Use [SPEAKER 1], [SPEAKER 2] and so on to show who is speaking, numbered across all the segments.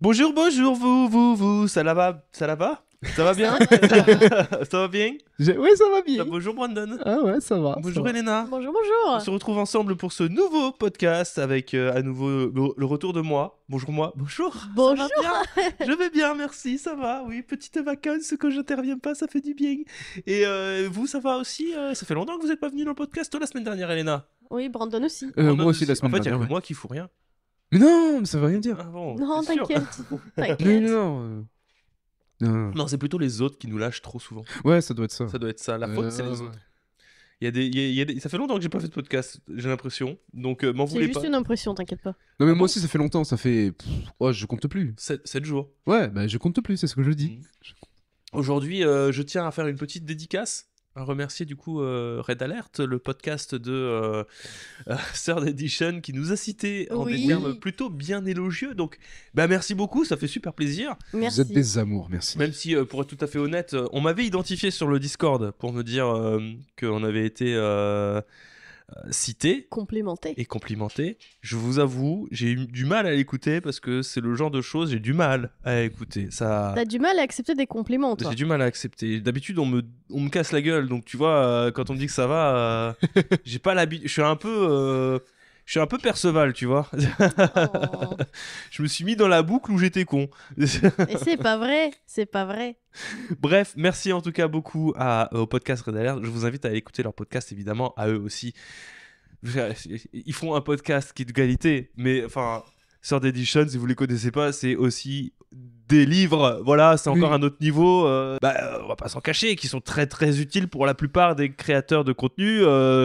[SPEAKER 1] Bonjour, bonjour, vous, ça va? Ça va bien? Ça va bien?
[SPEAKER 2] Ouais, ça va bien.
[SPEAKER 1] Bonjour Brandon.
[SPEAKER 2] Ah ouais, ça va.
[SPEAKER 1] Bonjour
[SPEAKER 2] ça va.
[SPEAKER 1] Elena.
[SPEAKER 3] Bonjour,
[SPEAKER 1] On
[SPEAKER 3] bonjour.
[SPEAKER 1] se retrouve ensemble pour ce nouveau podcast avec à nouveau le retour de moi. Bonjour moi. Bonjour.
[SPEAKER 3] Bonjour.
[SPEAKER 1] Ça va bien? Je vais bien, merci, ça va. Oui, petite vacances que j'interviens pas, ça fait du bien. Et vous, ça va aussi? Ça fait longtemps que vous n'êtes pas venu dans le podcast la semaine dernière, Elena.
[SPEAKER 3] Oui, Brandon aussi.
[SPEAKER 1] Brandon
[SPEAKER 2] Moi aussi la semaine
[SPEAKER 1] En fait, il y a
[SPEAKER 2] dernière.
[SPEAKER 1] que moi qui fous rien.
[SPEAKER 2] Mais non, mais ça veut rien dire.
[SPEAKER 1] Ah bon,
[SPEAKER 3] Non,
[SPEAKER 1] t'es sûr?
[SPEAKER 3] t'inquiète.
[SPEAKER 2] Non,
[SPEAKER 3] T'inquiète.
[SPEAKER 2] non. Non.
[SPEAKER 1] Non, c'est plutôt les autres qui nous lâchent trop souvent.
[SPEAKER 2] Ouais, ça doit être ça.
[SPEAKER 1] Ça doit être ça. La faute, c'est les
[SPEAKER 2] ouais.
[SPEAKER 1] autres. Il y a ça fait longtemps que j'ai pas fait de podcast, j'ai l'impression. Donc m'en
[SPEAKER 3] C'est
[SPEAKER 1] voulez
[SPEAKER 3] juste
[SPEAKER 1] pas.
[SPEAKER 3] une impression, t'inquiète pas.
[SPEAKER 2] Non, mais
[SPEAKER 1] Ah bon
[SPEAKER 2] moi aussi, ça fait longtemps. Ça fait. Oh, je compte plus.
[SPEAKER 1] 7 jours.
[SPEAKER 2] Ouais, bah je compte plus, c'est ce que je dis.
[SPEAKER 1] Aujourd'hui, je tiens à faire une petite dédicace. À remercier du coup Red Alert, le podcast de Third Edition qui nous a cité en des
[SPEAKER 3] Oui.
[SPEAKER 1] termes plutôt bien élogieux. Donc bah merci beaucoup, ça fait super plaisir.
[SPEAKER 3] Merci.
[SPEAKER 2] Vous êtes des amours, merci.
[SPEAKER 1] Même si pour être tout à fait honnête, on m'avait identifié sur le Discord pour me dire qu'on avait été cité
[SPEAKER 3] Complimenté.
[SPEAKER 1] et complimenté. Je vous avoue, j'ai eu du mal à l'écouter parce que c'est le genre de choses, j'ai du mal à écouter. Ça,
[SPEAKER 3] T'as du mal à accepter des compliments, toi.
[SPEAKER 1] j'ai du mal à accepter. D'habitude, on me casse la gueule, donc tu vois, quand on me dit que ça va, j'ai pas l'habitude. Je suis un peu Perceval, tu vois.
[SPEAKER 3] Oh.
[SPEAKER 1] Je me suis mis dans la boucle où j'étais con.
[SPEAKER 3] Et c'est pas vrai. C'est pas vrai.
[SPEAKER 1] Bref, merci en tout cas beaucoup au podcast Red Alert. Je vous invite à aller écouter leur podcast, évidemment, à eux aussi. Ils font un podcast qui est de qualité, mais enfin, Third Edition, si vous les connaissez pas, c'est aussi des livres. Voilà, c'est encore
[SPEAKER 2] Oui.
[SPEAKER 1] un autre niveau. On va pas s'en cacher, qui sont très très utiles pour la plupart des créateurs de contenu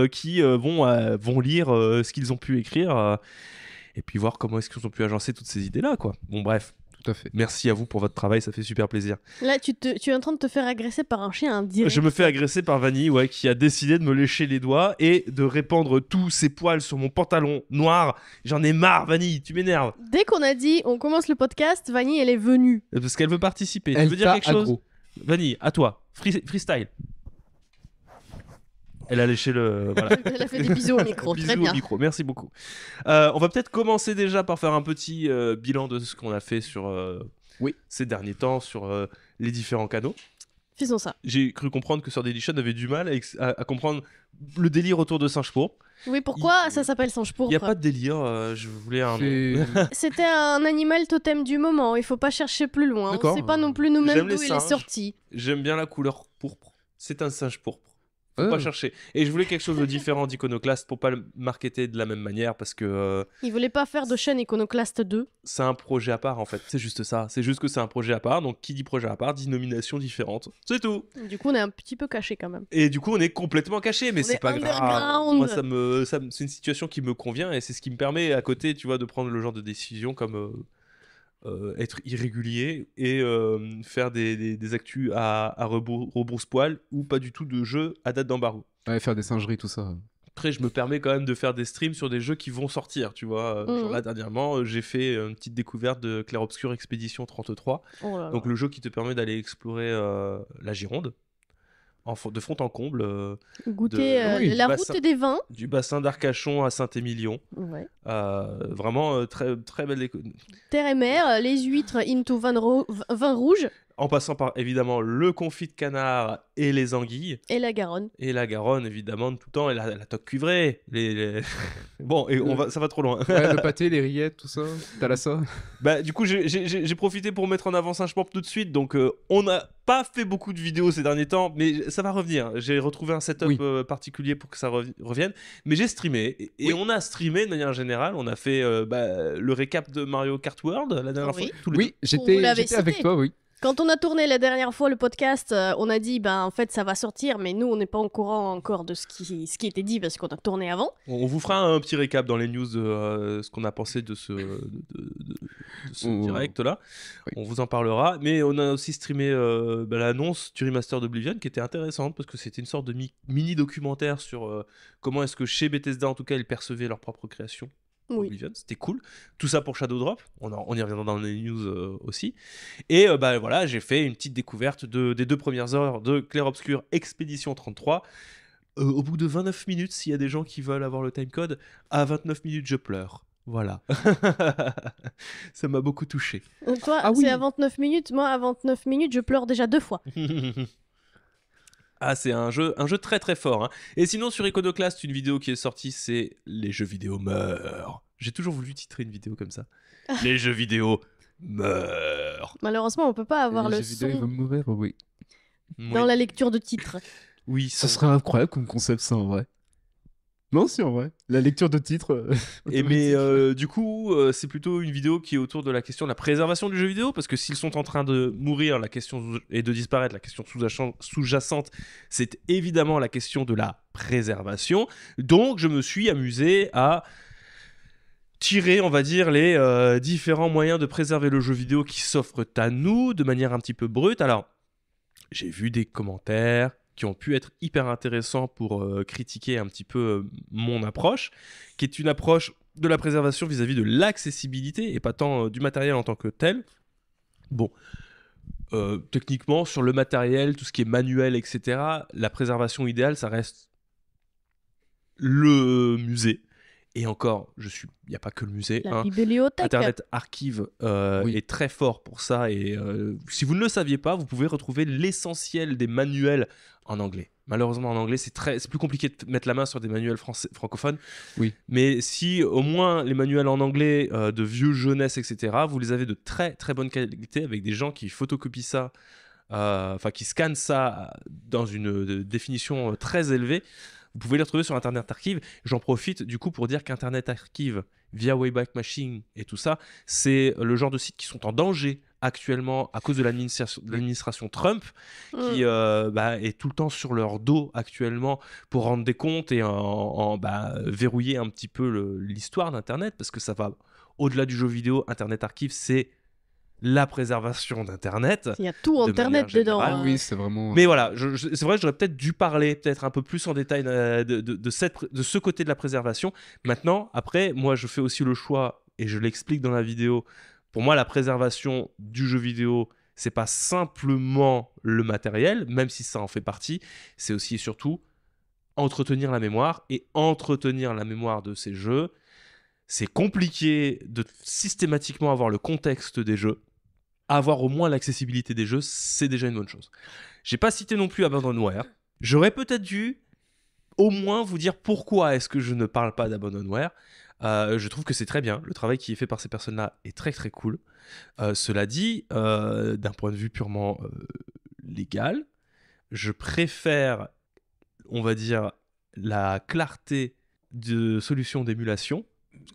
[SPEAKER 1] qui vont lire ce qu'ils ont pu écrire et puis voir comment est-ce qu'ils ont pu agencer toutes ces idées-là, quoi. Bon, bref.
[SPEAKER 2] Tout à fait.
[SPEAKER 1] Merci à vous pour votre travail, ça fait super plaisir.
[SPEAKER 3] Là, tu es en train de te faire agresser par un chien indirect.
[SPEAKER 1] Je me fais agresser par Vanny, ouais, qui a décidé de me lécher les doigts et de répandre tous ses poils sur mon pantalon noir. J'en ai marre, Vanny, tu m'énerves.
[SPEAKER 3] Dès qu'on a dit on commence le podcast, Vanny, elle est venue.
[SPEAKER 1] Parce qu'elle veut participer. Tu
[SPEAKER 2] Elle
[SPEAKER 1] veux dire
[SPEAKER 2] t'a
[SPEAKER 1] quelque chose?
[SPEAKER 2] aggro.
[SPEAKER 1] Vanny, à toi. Freestyle. Elle a léché le... Voilà.
[SPEAKER 3] Elle a fait des bisous au micro.
[SPEAKER 1] Bisous
[SPEAKER 3] Très
[SPEAKER 1] au
[SPEAKER 3] bien.
[SPEAKER 1] micro, merci beaucoup. On va peut-être commencer déjà par faire un petit bilan de ce qu'on a fait sur ces derniers temps, sur les différents canaux.
[SPEAKER 3] Faisons ça.
[SPEAKER 1] J'ai cru comprendre que Sword Edition avait du mal à comprendre le délire autour de Singe Pourpre.
[SPEAKER 3] Oui, pourquoi ça s'appelle Singe
[SPEAKER 1] Il n'y a
[SPEAKER 3] Pourpre?
[SPEAKER 1] pas de délire, je voulais un nom.
[SPEAKER 2] C'est-
[SPEAKER 3] C'était un animal totem du moment, il faut pas chercher plus loin. On
[SPEAKER 2] D'accord.
[SPEAKER 3] sait pas non plus nous-mêmes
[SPEAKER 1] J'aime
[SPEAKER 3] d'où
[SPEAKER 1] les
[SPEAKER 3] il est
[SPEAKER 1] singes.
[SPEAKER 3] sorti.
[SPEAKER 1] J'aime bien la couleur pourpre. C'est un singe pourpre. Faut
[SPEAKER 2] Ah.
[SPEAKER 1] pas chercher. Et je voulais quelque chose de différent d'Iconoclast pour pas le marketer de la même manière parce que
[SPEAKER 3] Il voulait pas faire de chaîne Iconoclast 2.
[SPEAKER 1] c'est un projet à part en fait. C'est juste ça. C'est juste que c'est un projet à part. Donc qui dit projet à part dit nomination différente. C'est tout.
[SPEAKER 3] Du coup, on est un petit peu caché quand même.
[SPEAKER 1] Et du coup, on est complètement caché, mais
[SPEAKER 3] On
[SPEAKER 1] c'est
[SPEAKER 3] est
[SPEAKER 1] pas grave.
[SPEAKER 3] underground.
[SPEAKER 1] Moi, c'est une situation qui me convient et c'est ce qui me permet à côté, tu vois, de prendre le genre de décision comme être irrégulier et faire des actus à rebrousse-poil ou pas du tout de jeu à date d'embargo.
[SPEAKER 2] Ouais, faire des singeries, tout ça.
[SPEAKER 1] Après, je me permets quand même de faire des streams sur des jeux qui vont sortir, tu vois. Genre là, dernièrement, j'ai fait une petite découverte de Clair Obscur Expédition 33.
[SPEAKER 3] Oh là là.
[SPEAKER 1] Donc le jeu qui te permet d'aller explorer la Gironde de fond en comble,
[SPEAKER 3] Goûter
[SPEAKER 2] oui,
[SPEAKER 3] la
[SPEAKER 1] bassin.
[SPEAKER 3] route des vins.
[SPEAKER 1] du bassin d'Arcachon à Saint-Émilion.
[SPEAKER 3] Ouais.
[SPEAKER 1] Vraiment très, très belle
[SPEAKER 3] Terre et mer, les huîtres into vin rouge
[SPEAKER 1] en passant par évidemment le confit de canard et les anguilles.
[SPEAKER 3] et la Garonne.
[SPEAKER 1] Et la Garonne, évidemment, de tout temps, et la toque cuivrée. Bon, et ça va trop loin.
[SPEAKER 2] Ouais, le pâté, les rillettes, tout ça. T'as là ça.
[SPEAKER 1] Bah, du coup, j'ai profité pour mettre en avant Singe Pourpre tout de suite. Donc, on n'a pas fait beaucoup de vidéos ces derniers temps, mais ça va revenir. J'ai retrouvé un setup
[SPEAKER 2] Oui.
[SPEAKER 1] particulier pour que ça revienne. Mais j'ai streamé. Et
[SPEAKER 2] Oui.
[SPEAKER 1] on a streamé de manière générale. On a fait le récap de Mario Kart World la dernière
[SPEAKER 3] Oui.
[SPEAKER 1] fois. Tous les
[SPEAKER 2] Oui,
[SPEAKER 3] Vous l'avez
[SPEAKER 2] j'étais avec
[SPEAKER 3] cité.
[SPEAKER 2] toi, oui.
[SPEAKER 3] Quand on a tourné la dernière fois le podcast, on a dit en fait ça va sortir, mais nous on n'est pas au courant encore de ce qui était dit parce qu'on a tourné avant.
[SPEAKER 1] On vous fera un petit récap dans les news de ce qu'on a pensé de ce direct-là.
[SPEAKER 2] Oui.
[SPEAKER 1] On vous en parlera. Mais on a aussi streamé l'annonce du remaster d'Oblivion qui était intéressante parce que c'était une sorte de mini-documentaire sur comment est-ce que chez Bethesda, en tout cas, ils percevaient leur propre création.
[SPEAKER 3] Oui.
[SPEAKER 1] Oblivion, c'était cool. Tout ça pour Shadow Drop. On y reviendra dans les news aussi. Et voilà, j'ai fait une petite découverte des 2 premières heures de Clair Obscur Expédition 33. Au bout de 29 minutes, s'il y a des gens qui veulent avoir le timecode, à 29 minutes, je pleure. Voilà. Ça m'a beaucoup touché.
[SPEAKER 3] Toi,
[SPEAKER 2] Ah oui.
[SPEAKER 3] c'est à 29 minutes. Moi, à 29 minutes, je pleure déjà 2 fois.
[SPEAKER 1] Ah, c'est un jeu très très fort. Hein. Et sinon, sur Iconoclast, une vidéo qui est sortie, c'est Les jeux vidéo meurent. J'ai toujours voulu titrer une vidéo comme ça. Les jeux vidéo meurent.
[SPEAKER 3] Malheureusement, on peut pas avoir
[SPEAKER 2] Les
[SPEAKER 3] le
[SPEAKER 2] jeux vidéo, ils
[SPEAKER 3] son
[SPEAKER 2] vont mourir, oui.
[SPEAKER 3] dans
[SPEAKER 1] Oui.
[SPEAKER 3] la lecture de titre.
[SPEAKER 1] Oui,
[SPEAKER 2] Ça serait incroyable comme concept, ça, en vrai. Non, si, en vrai. La lecture de titre.
[SPEAKER 1] Et mais
[SPEAKER 2] automatique.
[SPEAKER 1] du coup, c'est plutôt une vidéo qui est autour de la question de la préservation du jeu vidéo, parce que s'ils sont en train de mourir, la question et de disparaître, la question sous-jacente, c'est évidemment la question de la préservation. Donc, je me suis amusé à tirer, on va dire, les différents moyens de préserver le jeu vidéo qui s'offrent à nous de manière un petit peu brute. Alors, j'ai vu des commentaires qui ont pu être hyper intéressants pour critiquer un petit peu mon approche, qui est une approche de la préservation vis-à-vis de l'accessibilité et pas tant du matériel en tant que tel. Bon, techniquement, sur le matériel, tout ce qui est manuel, etc., la préservation idéale, ça reste le musée. Et encore, il n'y a pas que le musée.
[SPEAKER 3] La
[SPEAKER 1] Hein.
[SPEAKER 3] bibliothèque.
[SPEAKER 1] Internet Archive
[SPEAKER 2] Oui.
[SPEAKER 1] est très fort pour ça. Et si vous ne le saviez pas, vous pouvez retrouver l'essentiel des manuels en anglais. Malheureusement, en anglais, c'est plus compliqué de mettre la main sur des manuels francophones.
[SPEAKER 2] Oui.
[SPEAKER 1] Mais si au moins les manuels en anglais de vieux jeunesse, etc., vous les avez de très très bonne qualité avec des gens qui photocopient ça, enfin qui scannent ça dans une définition très élevée. Vous pouvez les retrouver sur Internet Archive. J'en profite du coup pour dire qu'Internet Archive, via Wayback Machine et tout ça, c'est le genre de sites qui sont en danger actuellement à cause de l'administration Trump, qui est tout le temps sur leur dos actuellement pour rendre des comptes et verrouiller un petit peu l'histoire d'Internet, parce que ça va au-delà du jeu vidéo. Internet Archive, c'est la préservation d'Internet.
[SPEAKER 3] Il y a tout
[SPEAKER 1] de
[SPEAKER 3] Internet
[SPEAKER 1] manière
[SPEAKER 3] dedans.
[SPEAKER 1] générale.
[SPEAKER 2] Ah oui, c'est vraiment.
[SPEAKER 1] Mais voilà, c'est vrai que j'aurais peut-être dû parler peut-être un peu plus en détail de ce côté de la préservation. Maintenant, après, moi, je fais aussi le choix, et je l'explique dans la vidéo, pour moi, la préservation du jeu vidéo, c'est pas simplement le matériel, même si ça en fait partie, c'est aussi et surtout entretenir la mémoire. Et entretenir la mémoire de ces jeux, c'est compliqué de systématiquement avoir le contexte des jeux. Avoir au moins l'accessibilité des jeux, c'est déjà une bonne chose. J'ai pas cité non plus Abandonware. J'aurais peut-être dû au moins vous dire pourquoi est-ce que je ne parle pas d'Abandonware. Je trouve que c'est très bien. Le travail qui est fait par ces personnes-là est très très cool. Cela dit, d'un point de vue purement légal, je préfère, on va dire, la clarté de solutions d'émulation.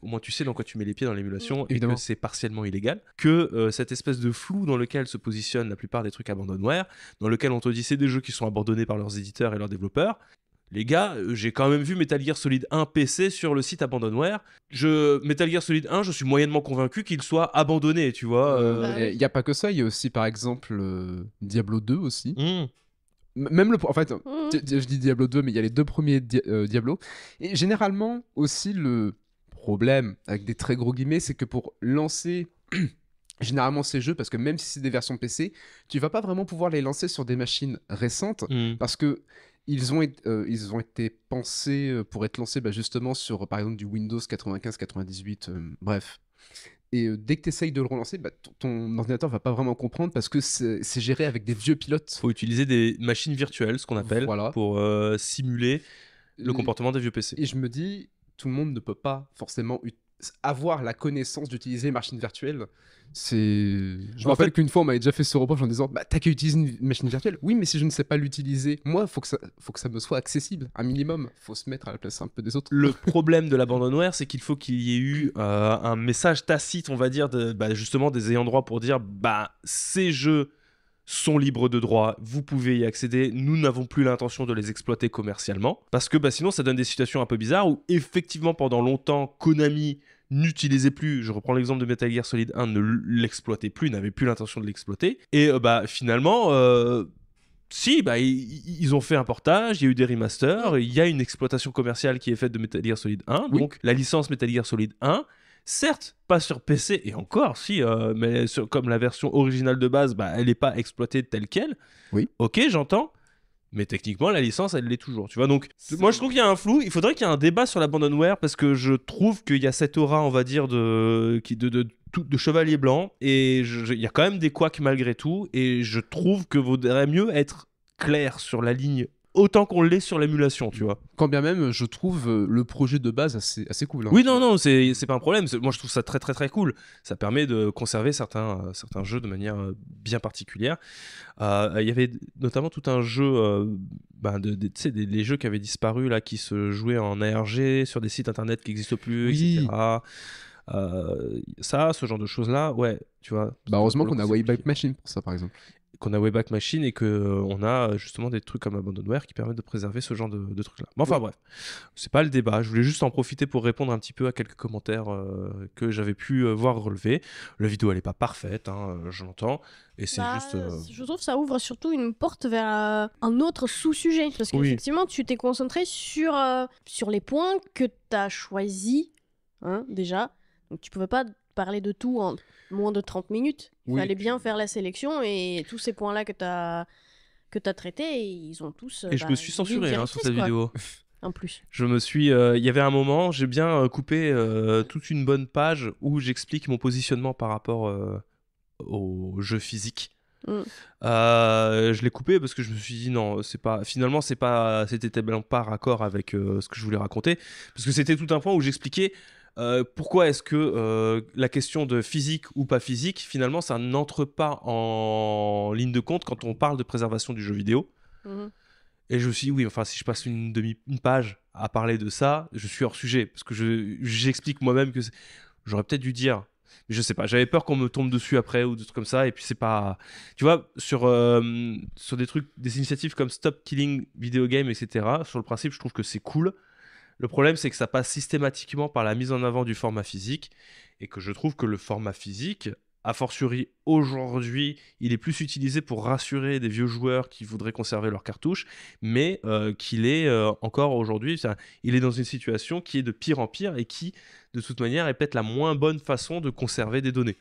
[SPEAKER 1] Au moins tu sais dans quoi tu mets les pieds dans l'émulation et
[SPEAKER 2] Évidemment.
[SPEAKER 1] que c'est partiellement illégal, que cette espèce de flou dans lequel se positionnent la plupart des trucs Abandonware, dans lequel on te dit c'est des jeux qui sont abandonnés par leurs éditeurs et leurs développeurs. Les gars, j'ai quand même vu Metal Gear Solid 1 PC sur le site Abandonware. Metal Gear Solid 1, je suis moyennement convaincu qu'il soit abandonné, tu vois.
[SPEAKER 2] Il n'y a pas que ça, il y a aussi par exemple Diablo 2 aussi.
[SPEAKER 1] Hmm.
[SPEAKER 2] Même en fait,
[SPEAKER 3] Mmh.
[SPEAKER 2] je dis Diablo 2, mais il y a les deux premiers Diablo. Et généralement aussi le problème, avec des très gros guillemets, c'est que pour lancer généralement ces jeux, parce que même si c'est des versions PC, tu vas pas vraiment pouvoir les lancer sur des machines récentes,
[SPEAKER 1] Hmm.
[SPEAKER 2] parce que ils ont été pensés pour être lancés justement sur par exemple du Windows 95, 98, bref. Et dès que tu essayes de le relancer, ton ordinateur va pas vraiment comprendre parce que c'est géré avec des vieux pilotes.
[SPEAKER 1] Faut utiliser des machines virtuelles, ce qu'on appelle,
[SPEAKER 2] Voilà.
[SPEAKER 1] pour simuler le comportement des vieux PC.
[SPEAKER 2] Et je me dis, tout le monde ne peut pas forcément avoir la connaissance d'utiliser une machine virtuelle. Je me
[SPEAKER 1] En
[SPEAKER 2] rappelle
[SPEAKER 1] fait-
[SPEAKER 2] qu'une fois, on m'avait déjà fait ce reproche en disant t'as qu'à utiliser une machine virtuelle. Oui, mais si je ne sais pas l'utiliser, moi, faut que ça me soit accessible, un minimum. Faut se mettre à la place un peu des autres.
[SPEAKER 1] Le problème de l'Abandonware, c'est qu'il faut qu'il y ait eu un message tacite, on va dire, justement des ayants droit pour dire ces jeux sont libres de droit, vous pouvez y accéder, nous n'avons plus l'intention de les exploiter commercialement. Parce que sinon, ça donne des situations un peu bizarres où, effectivement, pendant longtemps, Konami n'utilisait plus, je reprends l'exemple de Metal Gear Solid 1, ne l'exploitait plus, n'avait plus l'intention de l'exploiter. Et finalement, ils ont fait un portage, il y a eu des remasters, il y a une exploitation commerciale qui est faite de Metal Gear Solid 1,
[SPEAKER 2] Oui.
[SPEAKER 1] donc la licence Metal Gear Solid 1, certes, pas sur PC, et encore, mais comme la version originale de base, elle n'est pas exploitée telle qu'elle.
[SPEAKER 2] Oui.
[SPEAKER 1] Ok, j'entends. Mais techniquement, la licence, elle l'est toujours, tu vois. Donc, moi, je trouve qu'il y a un flou. Il faudrait qu'il y ait un débat sur l'abandonware parce que je trouve qu'il y a cette aura, on va dire, de chevalier blanc. Et il y a quand même des couacs malgré tout. Et je trouve que vaudrait mieux être clair sur la ligne autant qu'on l'est sur l'émulation, tu vois.
[SPEAKER 2] Quand bien même, je trouve le projet de base assez cool. Hein.
[SPEAKER 1] Oui, non, c'est pas un problème. Moi, je trouve ça très, très, très cool. Ça permet de conserver certains jeux de manière bien particulière. Il y avait notamment tout un jeu, tu sais, les jeux qui avaient disparu, là, qui se jouaient en ARG sur des sites internet qui n'existent plus,
[SPEAKER 2] Oui.
[SPEAKER 1] etc. Ce genre de choses-là, ouais, tu vois.
[SPEAKER 2] Heureusement qu'on a Wayback Machine pour ça, par exemple.
[SPEAKER 1] Qu'on a Wayback Machine et qu'on a justement des trucs comme Abandonware qui permettent de préserver ce genre de trucs-là. Mais enfin bref, c'est pas le débat. Je voulais juste en profiter pour répondre un petit peu à quelques commentaires que j'avais pu voir relever. La vidéo, elle est pas parfaite, hein, je l'entends. Et c'est juste...
[SPEAKER 3] Je trouve que ça ouvre surtout une porte vers un autre sous-sujet. Parce qu'effectivement, tu t'es concentré sur les points que tu as choisis, hein, déjà. Donc tu pouvais pas parler de tout en moins de 30 minutes. Il fallait bien faire la sélection et tous ces points-là que tu as traités, ils ont tous...
[SPEAKER 1] Et je me suis censuré sur cette vidéo.
[SPEAKER 3] En plus.
[SPEAKER 1] Je me suis... Il y avait un moment, j'ai bien coupé toute une bonne page où j'explique mon positionnement par rapport au jeu physique. Je l'ai coupé parce que je me suis dit non, c'était tellement pas raccord avec ce que je voulais raconter. Parce que c'était tout un point où j'expliquais pourquoi est-ce que la question de physique ou pas physique, finalement, ça n'entre pas en ligne de compte quand on parle de préservation du jeu vidéo. Et je me suis dit, oui, enfin, si je passe une page à parler de ça, je suis hors sujet. Parce que j'explique moi-même que j'aurais peut-être dû dire, mais je sais pas, j'avais peur qu'on me tombe dessus après ou des trucs comme ça. Et puis c'est pas... Tu vois, sur des trucs, des initiatives comme Stop Killing Video Game, etc., sur le principe, je trouve que c'est cool. Le problème, c'est que ça passe systématiquement par la mise en avant du format physique et que je trouve que le format physique, a fortiori aujourd'hui, il est plus utilisé pour rassurer des vieux joueurs qui voudraient conserver leurs cartouches, mais qu'il est encore aujourd'hui, il est dans une situation qui est de pire en pire et qui, de toute manière, est peut-être la moins bonne façon de conserver des données.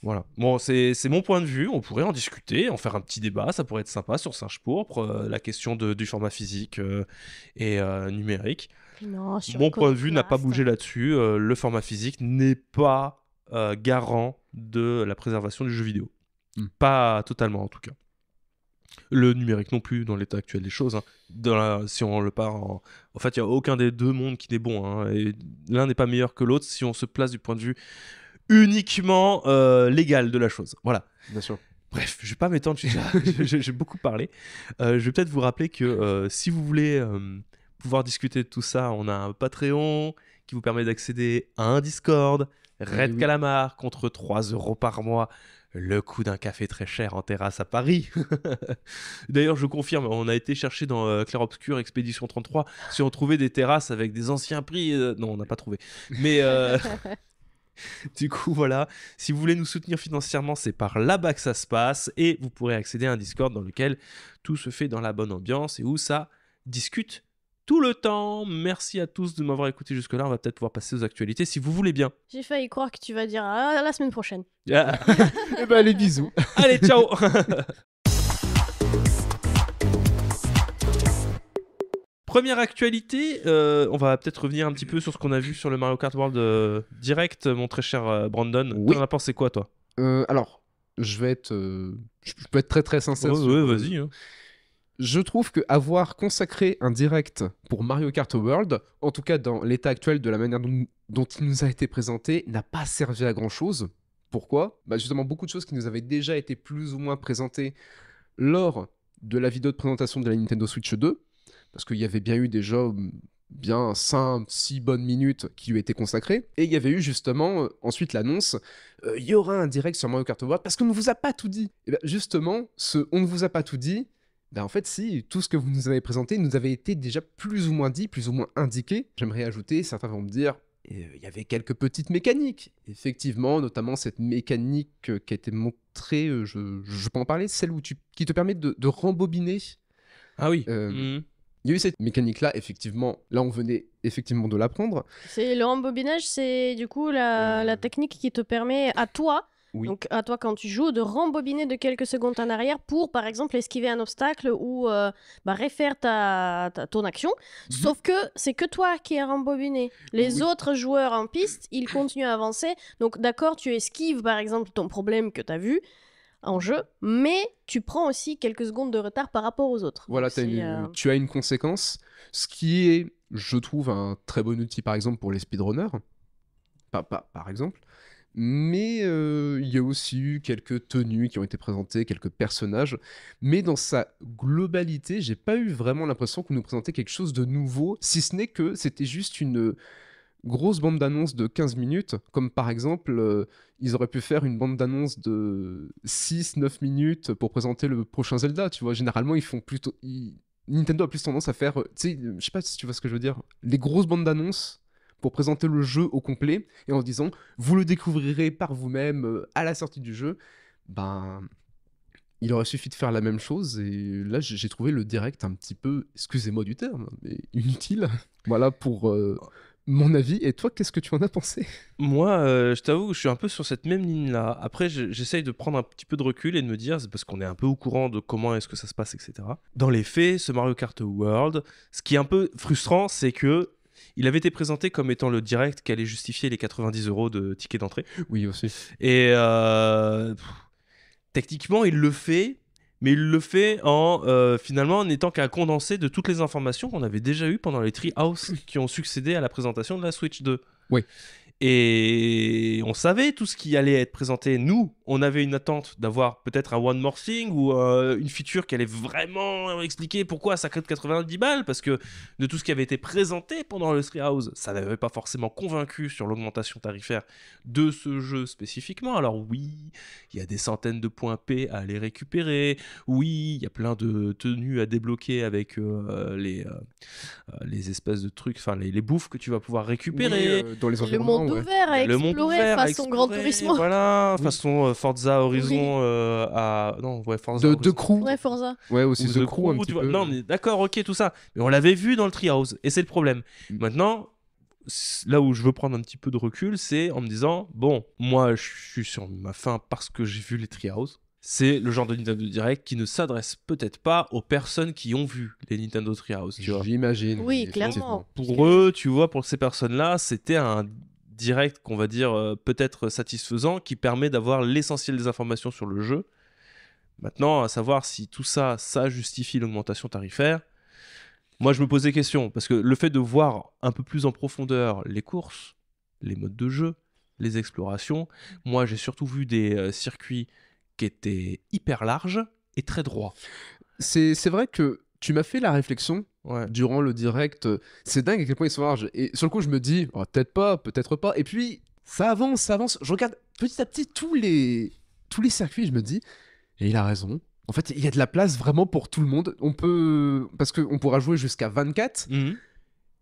[SPEAKER 1] Voilà. Bon, c'est mon point de vue. On pourrait en discuter, en faire un petit débat. Ça pourrait être sympa sur Singe Pourpre, la question du format physique et numérique.
[SPEAKER 3] Non,
[SPEAKER 1] mon point de vue n'a pas bougé là-dessus. Le format physique n'est pas garant de la préservation du jeu vidéo. Pas totalement, en tout cas. Le numérique non plus, dans l'état actuel des choses. Hein. Si on le part en fait, il n'y a aucun des deux mondes qui n'est bon. Hein. Et l'un n'est pas meilleur que l'autre si on se place du point de vue uniquement légal de la chose. Voilà.
[SPEAKER 2] Bien sûr.
[SPEAKER 1] Bref, je vais pas m'étendre, j'ai beaucoup parlé. Je vais peut-être vous rappeler que si vous voulez pouvoir discuter de tout ça, on a un Patreon qui vous permet d'accéder à un Discord, Red Calamar contre 3 € par mois, le coût d'un café très cher en terrasse à Paris. D'ailleurs, je confirme, on a été chercher dans Clair Obscur Expédition 33 si on trouvait des terrasses avec des anciens prix. Non, on n'a pas trouvé. Mais... Du coup, voilà, si vous voulez nous soutenir financièrement, c'est par là-bas que ça se passe et vous pourrez accéder à un Discord dans lequel tout se fait dans la bonne ambiance et où ça discute tout le temps. Merci à tous de m'avoir écouté jusque-là. On va peut-être pouvoir passer aux actualités si vous voulez bien.
[SPEAKER 3] J'ai failli croire que tu vas dire à la semaine prochaine.
[SPEAKER 2] Et ben, allez, bisous.
[SPEAKER 1] Allez, ciao. Première actualité, on va peut-être revenir un petit peu sur ce qu'on a vu sur le Mario Kart World Direct, mon très cher Brandon.
[SPEAKER 2] Oui.
[SPEAKER 1] T'en as pensé quoi, toi ?
[SPEAKER 2] Alors, je peux être très très sincère.
[SPEAKER 1] Vas-y. Hein.
[SPEAKER 2] Je trouve qu'avoir consacré un direct pour Mario Kart World, en tout cas dans l'état actuel de la manière dont il nous a été présenté, n'a pas servi à grand-chose. Pourquoi ? Justement, beaucoup de choses qui nous avaient déjà été plus ou moins présentées lors de la vidéo de présentation de la Nintendo Switch 2, parce qu'il y avait bien eu déjà bien 5-6 bonnes minutes qui lui étaient consacrées, et il y avait eu justement ensuite l'annonce il y aura un direct sur Mario Kart World parce qu'on ne vous a pas tout dit. Et bien justement, on ne vous a pas tout dit, en fait si, tout ce que vous nous avez présenté nous avait été déjà plus ou moins dit, plus ou moins indiqué. J'aimerais ajouter, certains vont me dire, il y avait quelques petites mécaniques. Effectivement, notamment cette mécanique qui a été montrée, je peux en parler, celle qui te permet de rembobiner.
[SPEAKER 1] Ah oui.
[SPEAKER 2] Il y a eu cette mécanique-là, effectivement. Là, on venait effectivement de l'apprendre.
[SPEAKER 3] Le rembobinage, c'est du coup la technique qui te permet à toi
[SPEAKER 2] Oui.
[SPEAKER 3] Donc à toi quand tu joues de rembobiner de quelques secondes en arrière pour par exemple esquiver un obstacle ou refaire ton action. Sauf que c'est que toi qui es rembobiné. Les autres joueurs en piste, ils continuent à avancer. Donc d'accord, tu esquives par exemple ton problème que tu as vu en jeu, mais tu prends aussi quelques secondes de retard par rapport aux autres.
[SPEAKER 2] Voilà,
[SPEAKER 3] Donc,
[SPEAKER 2] tu as une conséquence, ce qui est, je trouve, un très bon outil par exemple pour les speedrunners, par exemple. Mais il y a aussi eu quelques tenues qui ont été présentées, quelques personnages. Mais dans sa globalité, j'ai pas eu vraiment l'impression qu'on nous présentait quelque chose de nouveau, si ce n'est que c'était juste une grosse bande d'annonce de 15 minutes, comme par exemple, ils auraient pu faire une bande d'annonce de 6-9 minutes pour présenter le prochain Zelda, tu vois. Généralement, ils font plutôt... Nintendo a plus tendance à faire, tu sais, je sais pas si tu vois ce que je veux dire, les grosses bandes d'annonce pour présenter le jeu au complet, et en disant, vous le découvrirez par vous-même à la sortie du jeu. Ben, il aurait suffi de faire la même chose, et là, j'ai trouvé le direct un petit peu, excusez-moi du terme, mais inutile. Voilà pour mon avis. Et toi, qu'est-ce que tu en as pensé?
[SPEAKER 1] Moi, je t'avoue que je suis un peu sur cette même ligne-là. Après, j'essaye de prendre un petit peu de recul et de me dire, c'est parce qu'on est un peu au courant de comment est-ce que ça se passe, etc. Dans les faits, ce Mario Kart World, ce qui est un peu frustrant, c'est que il avait été présenté comme étant le direct qui allait justifier les 90 € de ticket d'entrée.
[SPEAKER 2] Oui, aussi.
[SPEAKER 1] Et techniquement, il le fait, mais il le fait en finalement en n'étant qu'un condensé de toutes les informations qu'on avait déjà eues pendant les Treehouse qui ont succédé à la présentation de la Switch 2.
[SPEAKER 2] Oui.
[SPEAKER 1] Et on savait tout ce qui allait être présenté. Nous, on avait une attente d'avoir peut-être un One More Thing ou une feature qui allait vraiment expliquer pourquoi ça coûte 90 balles, parce que de tout ce qui avait été présenté pendant le Treehouse, ça n'avait pas forcément convaincu sur l'augmentation tarifaire de ce jeu spécifiquement. Alors oui, il y a des centaines de points P à aller récupérer. Oui, il y a plein de tenues à débloquer avec les espèces de trucs, enfin les bouffes que tu vas pouvoir récupérer.
[SPEAKER 2] Dans les
[SPEAKER 3] le
[SPEAKER 2] environnements,
[SPEAKER 3] monde
[SPEAKER 2] ouais.
[SPEAKER 3] ouvert à
[SPEAKER 1] Le monde
[SPEAKER 3] explorer
[SPEAKER 1] ouvert à
[SPEAKER 3] façon Grand
[SPEAKER 1] explorer,
[SPEAKER 3] Turismo.
[SPEAKER 1] voilà,
[SPEAKER 2] Oui.
[SPEAKER 1] façon Forza Horizon à... Non, ouais, Forza
[SPEAKER 2] De
[SPEAKER 1] Horizon.
[SPEAKER 2] crew.
[SPEAKER 3] Ouais, Forza.
[SPEAKER 2] Ouais, aussi
[SPEAKER 1] Ou
[SPEAKER 2] The
[SPEAKER 1] The
[SPEAKER 2] Crew, un
[SPEAKER 1] Crew,
[SPEAKER 2] petit
[SPEAKER 1] tu vois.
[SPEAKER 2] peu.
[SPEAKER 1] Non, mais d'accord, ok, tout ça. Mais on l'avait vu dans le Treehouse, et c'est le problème.
[SPEAKER 2] Mm.
[SPEAKER 1] Maintenant, là où je veux prendre un petit peu de recul, c'est en me disant, bon, moi, je suis sur ma faim parce que j'ai vu les Treehouse. C'est le genre de Nintendo Direct qui ne s'adresse peut-être pas aux personnes qui ont vu les Nintendo Treehouse, tu vois.
[SPEAKER 2] J'imagine.
[SPEAKER 3] Oui,
[SPEAKER 2] effectivement.
[SPEAKER 3] clairement.
[SPEAKER 1] Pour eux, tu vois, pour ces personnes-là, c'était un direct qu'on va dire peut-être satisfaisant qui permet d'avoir l'essentiel des informations sur le jeu. Maintenant, à savoir si tout ça, ça justifie l'augmentation tarifaire. Moi, je me pose des questions parce que le fait de voir un peu plus en profondeur les courses, les modes de jeu, les explorations, moi, j'ai surtout vu des circuits qui étaient hyper larges et très droits.
[SPEAKER 2] C'est vrai que tu m'as fait la réflexion
[SPEAKER 1] Ouais.
[SPEAKER 2] durant le direct. C'est dingue à quel point ils sont larges. Et sur le coup, je me dis, oh, peut-être pas. Et puis, ça avance. Je regarde petit à petit tous les circuits, je me dis, et il a raison. En fait, il y a de la place vraiment pour tout le monde. Parce qu'on pourra jouer jusqu'à 24.
[SPEAKER 1] Mhm.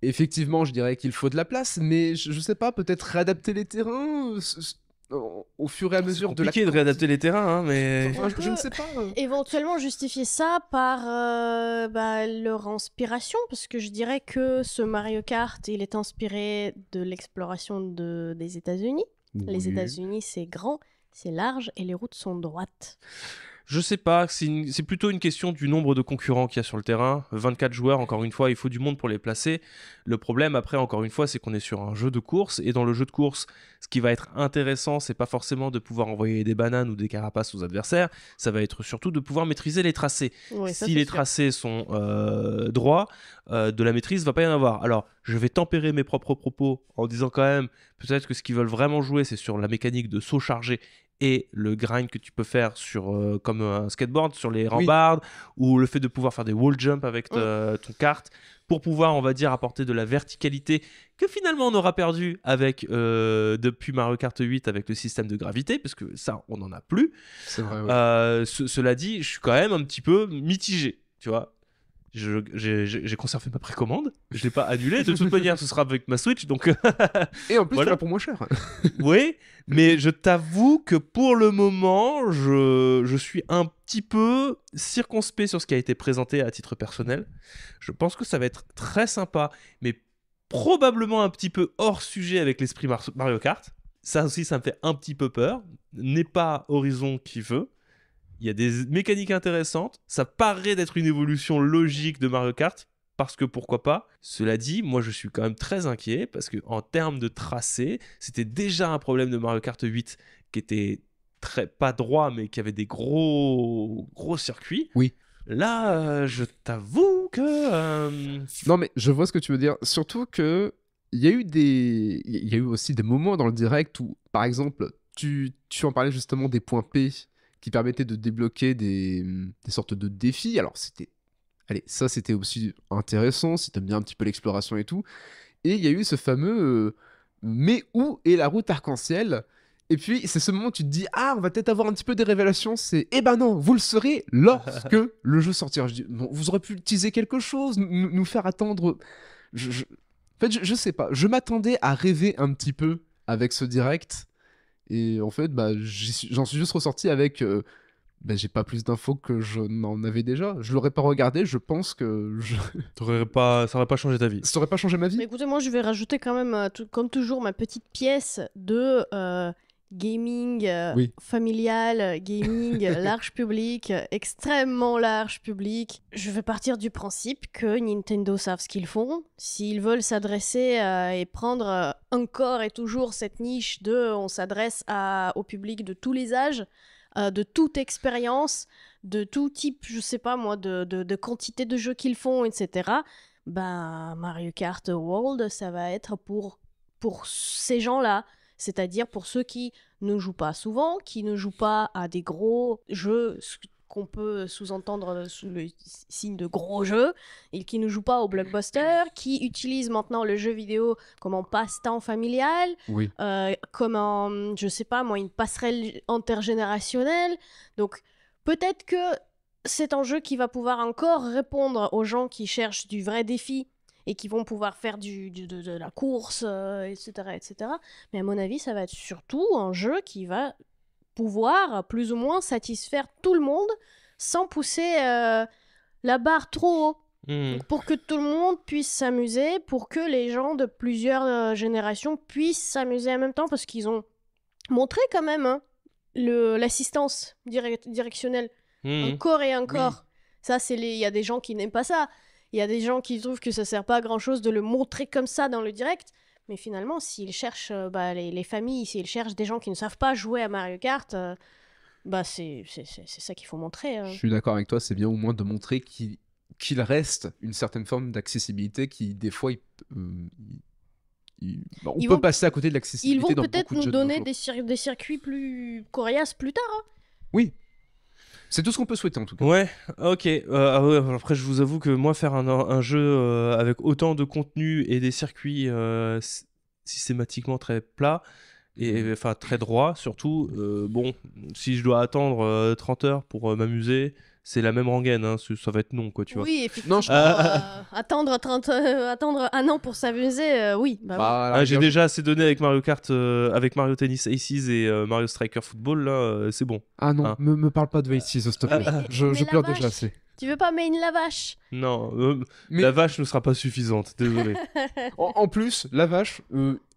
[SPEAKER 2] Effectivement, je dirais qu'il faut de la place, mais je sais pas, peut-être réadapter les terrains au fur et à mesure de la...
[SPEAKER 1] Compliqué de réadapter les terrains, hein, mais...
[SPEAKER 2] Enfin, je ne sais pas.
[SPEAKER 3] Éventuellement justifier ça par leur inspiration, parce que je dirais que ce Mario Kart, il est inspiré de l'exploration des États-Unis. Les
[SPEAKER 2] Oui.
[SPEAKER 3] États-Unis, c'est grand, c'est large et les routes sont droites.
[SPEAKER 1] Je sais pas, c'est plutôt une question du nombre de concurrents qu'il y a sur le terrain. 24 joueurs, encore une fois, il faut du monde pour les placer. Le problème, après, encore une fois, c'est qu'on est sur un jeu de course. Et dans le jeu de course, ce qui va être intéressant, c'est pas forcément de pouvoir envoyer des bananes ou des carapaces aux adversaires. Ça va être surtout de pouvoir maîtriser les tracés.
[SPEAKER 3] Oui, ça,
[SPEAKER 1] Si
[SPEAKER 3] c'est
[SPEAKER 1] les
[SPEAKER 3] sûr.
[SPEAKER 1] tracés sont droits, de la maîtrise va pas y en avoir. Alors, je vais tempérer mes propres propos en disant quand même, peut-être que ce qu'ils veulent vraiment jouer, c'est sur la mécanique de saut chargé et le grind que tu peux faire sur comme un skateboard sur les rambardes, ou le fait de pouvoir faire des wall jump avec ton kart pour pouvoir, on va dire, apporter de la verticalité que finalement on aura perdu avec depuis Mario Kart 8 avec le système de gravité, parce que ça on n'en a plus.
[SPEAKER 2] C'est vrai, ouais.
[SPEAKER 1] Cela dit, je suis quand même un petit peu mitigé, tu vois. J'ai conservé ma précommande, je l'ai pas annulée, de toute manière ce sera avec ma Switch, donc
[SPEAKER 2] Et en plus,
[SPEAKER 1] voilà.
[SPEAKER 2] tu l'as pour moins cher.
[SPEAKER 1] oui, mais je t'avoue que pour le moment, je suis un petit peu circonspect sur ce qui a été présenté à titre personnel. Je pense que ça va être très sympa, mais probablement un petit peu hors sujet avec l'esprit Mario Kart. ça aussi, ça me fait un petit peu peur. N'est pas Horizon qui veut. Il y a des mécaniques intéressantes. Ça paraît d'être une évolution logique de Mario Kart. Parce que pourquoi pas. Cela dit, moi je suis quand même très inquiet. Parce qu'en termes de tracé, c'était déjà un problème de Mario Kart 8 qui était pas droit, mais qui avait des gros circuits.
[SPEAKER 2] Oui.
[SPEAKER 1] Là, je t'avoue que...
[SPEAKER 2] Non, mais je vois ce que tu veux dire. Surtout que il y a eu aussi des moments dans le direct où, par exemple, tu en parlais justement des points P qui permettaient de débloquer des sortes de défis. Alors, c'était aussi intéressant si t'aimes bien un petit peu l'exploration et tout. Et il y a eu ce fameux mais où est la route arc-en-ciel? Et puis, c'est ce moment où tu te dis, ah, on va peut-être avoir un petit peu des révélations. C'est, eh ben non, vous le saurez lorsque le jeu sortira. Je dis, bon, vous aurez pu teaser quelque chose, nous faire attendre. En fait, je sais pas. Je m'attendais à rêver un petit peu avec ce direct. Et en fait, bah, j'en suis juste ressorti avec. Bah, j'ai pas plus d'infos que je n'en avais déjà. Je l'aurais pas regardé, je pense que
[SPEAKER 1] ça aurait pas changé ta vie.
[SPEAKER 2] ça aurait pas changé ma vie.
[SPEAKER 3] Mais écoutez, moi je vais rajouter quand même, comme toujours, ma petite pièce de gaming
[SPEAKER 2] Oui.
[SPEAKER 3] familial, gaming large public, extrêmement large public. Je vais partir du principe que Nintendo savent ce qu'ils font. S'ils veulent s'adresser et prendre encore et toujours cette niche de on s'adresse au public de tous les âges, de toute expérience, de tout type, je sais pas moi, de quantité de jeux qu'ils font, etc. Ben, Mario Kart World, ça va être pour ces gens-là. C'est-à-dire pour ceux qui ne jouent pas souvent, qui ne jouent pas à des gros jeux, ce qu'on peut sous-entendre sous le signe de gros jeux, et qui ne jouent pas au blockbuster, qui utilisent maintenant le jeu vidéo comme un passe-temps familial,
[SPEAKER 2] Oui.
[SPEAKER 3] comme un, je sais pas moi, une passerelle intergénérationnelle. Donc peut-être que c'est un jeu qui va pouvoir encore répondre aux gens qui cherchent du vrai défi et qui vont pouvoir faire de la course, etc., etc. Mais à mon avis, ça va être surtout un jeu qui va pouvoir plus ou moins satisfaire tout le monde sans pousser la barre trop haut. Donc, pour que tout le monde puisse s'amuser, pour que les gens de plusieurs générations puissent s'amuser en même temps, parce qu'ils ont montré quand même l'assistance directionnelle encore et encore. Oui. Ça, il y a des gens qui n'aiment pas ça. Il y a des gens qui trouvent que ça sert pas à grand chose de le montrer comme ça dans le direct. Mais finalement, s'ils cherchent les familles, s'ils cherchent des gens qui ne savent pas jouer à Mario Kart, c'est ça qu'il faut montrer.
[SPEAKER 2] Je suis d'accord avec toi, c'est bien au moins de montrer qu'il reste une certaine forme d'accessibilité qui, des fois, on peut passer à côté de l'accessibilité.
[SPEAKER 3] Ils vont peut-être nous donner des circuits plus coriaces plus tard. Hein.
[SPEAKER 2] Oui. C'est tout ce qu'on peut souhaiter en tout cas.
[SPEAKER 1] Ouais, ok. Après, je vous avoue que moi, faire un jeu avec autant de contenu et des circuits systématiquement très plats, et enfin très droits surtout, bon, si je dois attendre 30 heures pour m'amuser, c'est la même rengaine, hein, ça va être non, quoi, tu vois.
[SPEAKER 3] Oui, effectivement. Attendre un an pour s'amuser, oui.
[SPEAKER 1] J'ai déjà assez donné avec Mario Kart, avec Mario Tennis Aces et Mario Striker Football, là, c'est bon.
[SPEAKER 2] Ah non, me parle pas de Aces, s'il te plaît. Je pleure déjà assez.
[SPEAKER 3] Tu veux pas main la vache?
[SPEAKER 1] Non, la vache ne sera pas suffisante, désolé.
[SPEAKER 2] En plus, la vache,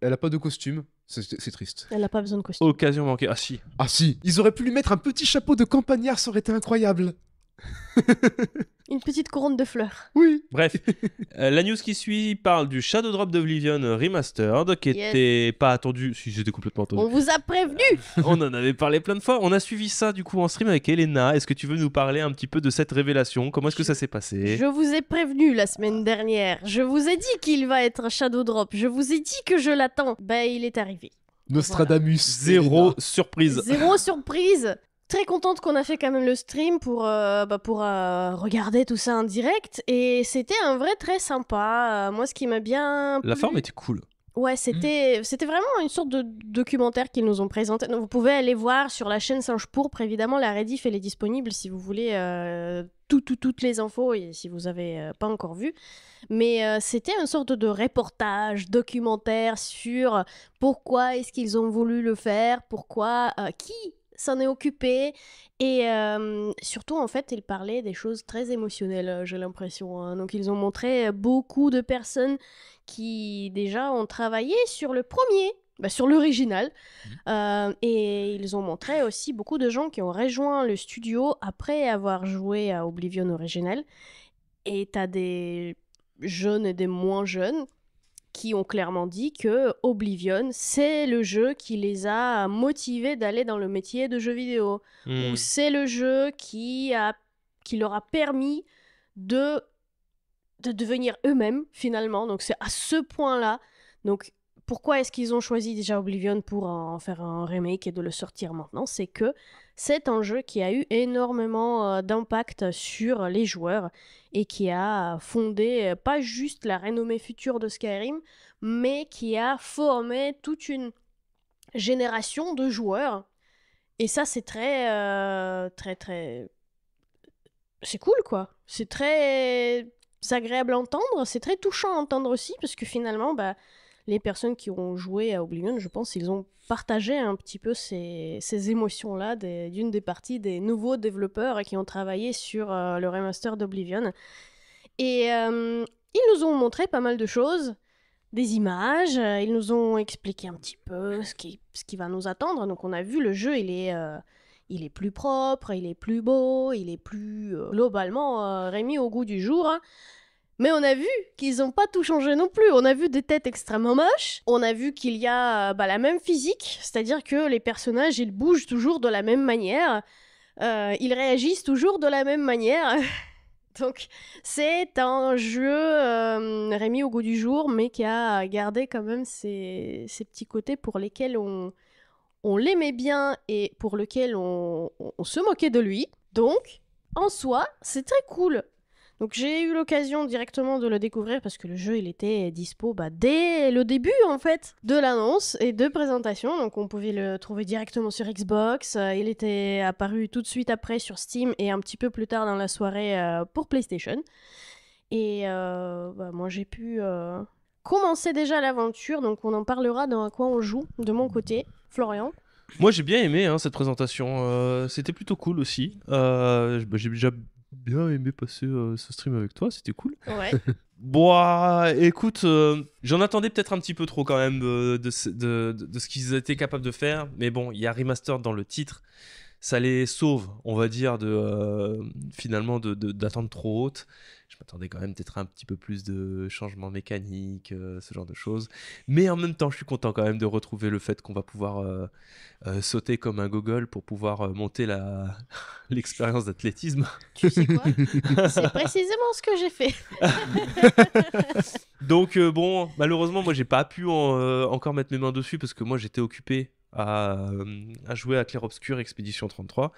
[SPEAKER 2] elle a pas de costume. C'est triste.
[SPEAKER 3] Elle a pas besoin de costume.
[SPEAKER 1] Occasion manquée. Ah si.
[SPEAKER 2] Ah si. Ils auraient pu lui mettre un petit chapeau de campagnard, ça aurait été incroyable.
[SPEAKER 3] Une petite couronne de fleurs.
[SPEAKER 2] Oui.
[SPEAKER 1] Bref, la news qui suit parle du Shadow Drop d'Oblivion Remastered, qui était pas attendu. Si, j'étais complètement attendu.
[SPEAKER 3] On vous a prévenu.
[SPEAKER 1] On en avait parlé plein de fois. On a suivi ça du coup en stream avec Elena. Est-ce que tu veux nous parler un petit peu de cette révélation? Comment est-ce que ça s'est passé?
[SPEAKER 3] Je vous ai prévenu la semaine dernière. Je vous ai dit qu'il va être Shadow Drop. Je vous ai dit que je l'attends. Il est arrivé.
[SPEAKER 2] Nostradamus.
[SPEAKER 1] Voilà. Zéro surprise.
[SPEAKER 3] Zéro surprise. Très contente qu'on a fait quand même le stream pour regarder tout ça en direct, et c'était un vrai très sympa. Moi, ce qui m'a bien plu...
[SPEAKER 1] La forme était cool.
[SPEAKER 3] Ouais, c'était vraiment une sorte de documentaire qu'ils nous ont présenté. Donc, vous pouvez aller voir sur la chaîne Singe Pourpre, évidemment, la rediff, elle est disponible si vous voulez toutes les infos, et si vous n'avez pas encore vu. Mais c'était une sorte de reportage, documentaire sur pourquoi est-ce qu'ils ont voulu le faire, pourquoi, qui s'en est occupé, et surtout en fait ils parlaient des choses très émotionnelles, j'ai l'impression, hein. Donc ils ont montré beaucoup de personnes qui déjà ont travaillé sur le premier sur l'original. Et ils ont montré aussi beaucoup de gens qui ont rejoint le studio après avoir joué à Oblivion original. Et t'as des jeunes et des moins jeunes qui ont clairement dit que Oblivion, c'est le jeu qui les a motivés d'aller dans le métier de jeu vidéo. Ou c'est le jeu qui leur a permis de devenir eux-mêmes, finalement. Donc c'est à ce point-là. Donc pourquoi est-ce qu'ils ont choisi déjà Oblivion pour en faire un remake et de le sortir maintenant? C'est que c'est un jeu qui a eu énormément d'impact sur les joueurs et qui a fondé pas juste la renommée future de Skyrim, mais qui a formé toute une génération de joueurs. Et ça, c'est très, très, très... C'est cool, quoi. C'est très agréable à entendre, c'est très touchant à entendre aussi, parce que finalement, les personnes qui ont joué à Oblivion, je pense, ils ont partagé un petit peu ces émotions-là d'une des parties des nouveaux développeurs qui ont travaillé sur le remaster d'Oblivion. Et ils nous ont montré pas mal de choses, des images, ils nous ont expliqué un petit peu ce qui va nous attendre. Donc on a vu le jeu, il est plus propre, il est plus beau, il est plus globalement remis au goût du jour. Hein. Mais on a vu qu'ils n'ont pas tout changé non plus. On a vu des têtes extrêmement moches. On a vu qu'il y a la même physique, c'est-à-dire que les personnages, ils bougent toujours de la même manière. Ils réagissent toujours de la même manière. Donc, c'est un jeu remis au goût du jour, mais qui a gardé quand même ces petits côtés pour lesquels on l'aimait bien et pour lesquels on se moquait de lui. Donc, en soi, c'est très cool. Donc j'ai eu l'occasion directement de le découvrir parce que le jeu il était dispo dès le début en fait de l'annonce et de présentation, donc on pouvait le trouver directement sur Xbox, il était apparu tout de suite après sur Steam et un petit peu plus tard dans la soirée pour PlayStation. Et moi j'ai pu commencer déjà l'aventure, donc on en parlera dans à quoi on joue de mon côté. Florian?
[SPEAKER 1] Moi j'ai bien aimé cette présentation, c'était plutôt cool aussi. J'ai déjà bien aimé passer ce stream avec toi, c'était cool.
[SPEAKER 3] Ouais.
[SPEAKER 1] Bon, écoute, j'en attendais peut-être un petit peu trop quand même de ce qu'ils étaient capables de faire, mais bon, il y a remaster dans le titre, ça les sauve, on va dire, finalement d'attendre trop haute. Je m'attendais quand même peut-être à un petit peu plus de changements mécaniques, ce genre de choses. Mais en même temps, je suis content quand même de retrouver le fait qu'on va pouvoir sauter comme un gogol pour pouvoir monter l'expérience d'athlétisme.
[SPEAKER 3] Tu sais quoi? C'est précisément ce que j'ai fait.
[SPEAKER 1] Donc bon, malheureusement, moi j'ai pas pu encore mettre mes mains dessus parce que moi j'étais occupé à jouer à Clair Obscur Expédition 33,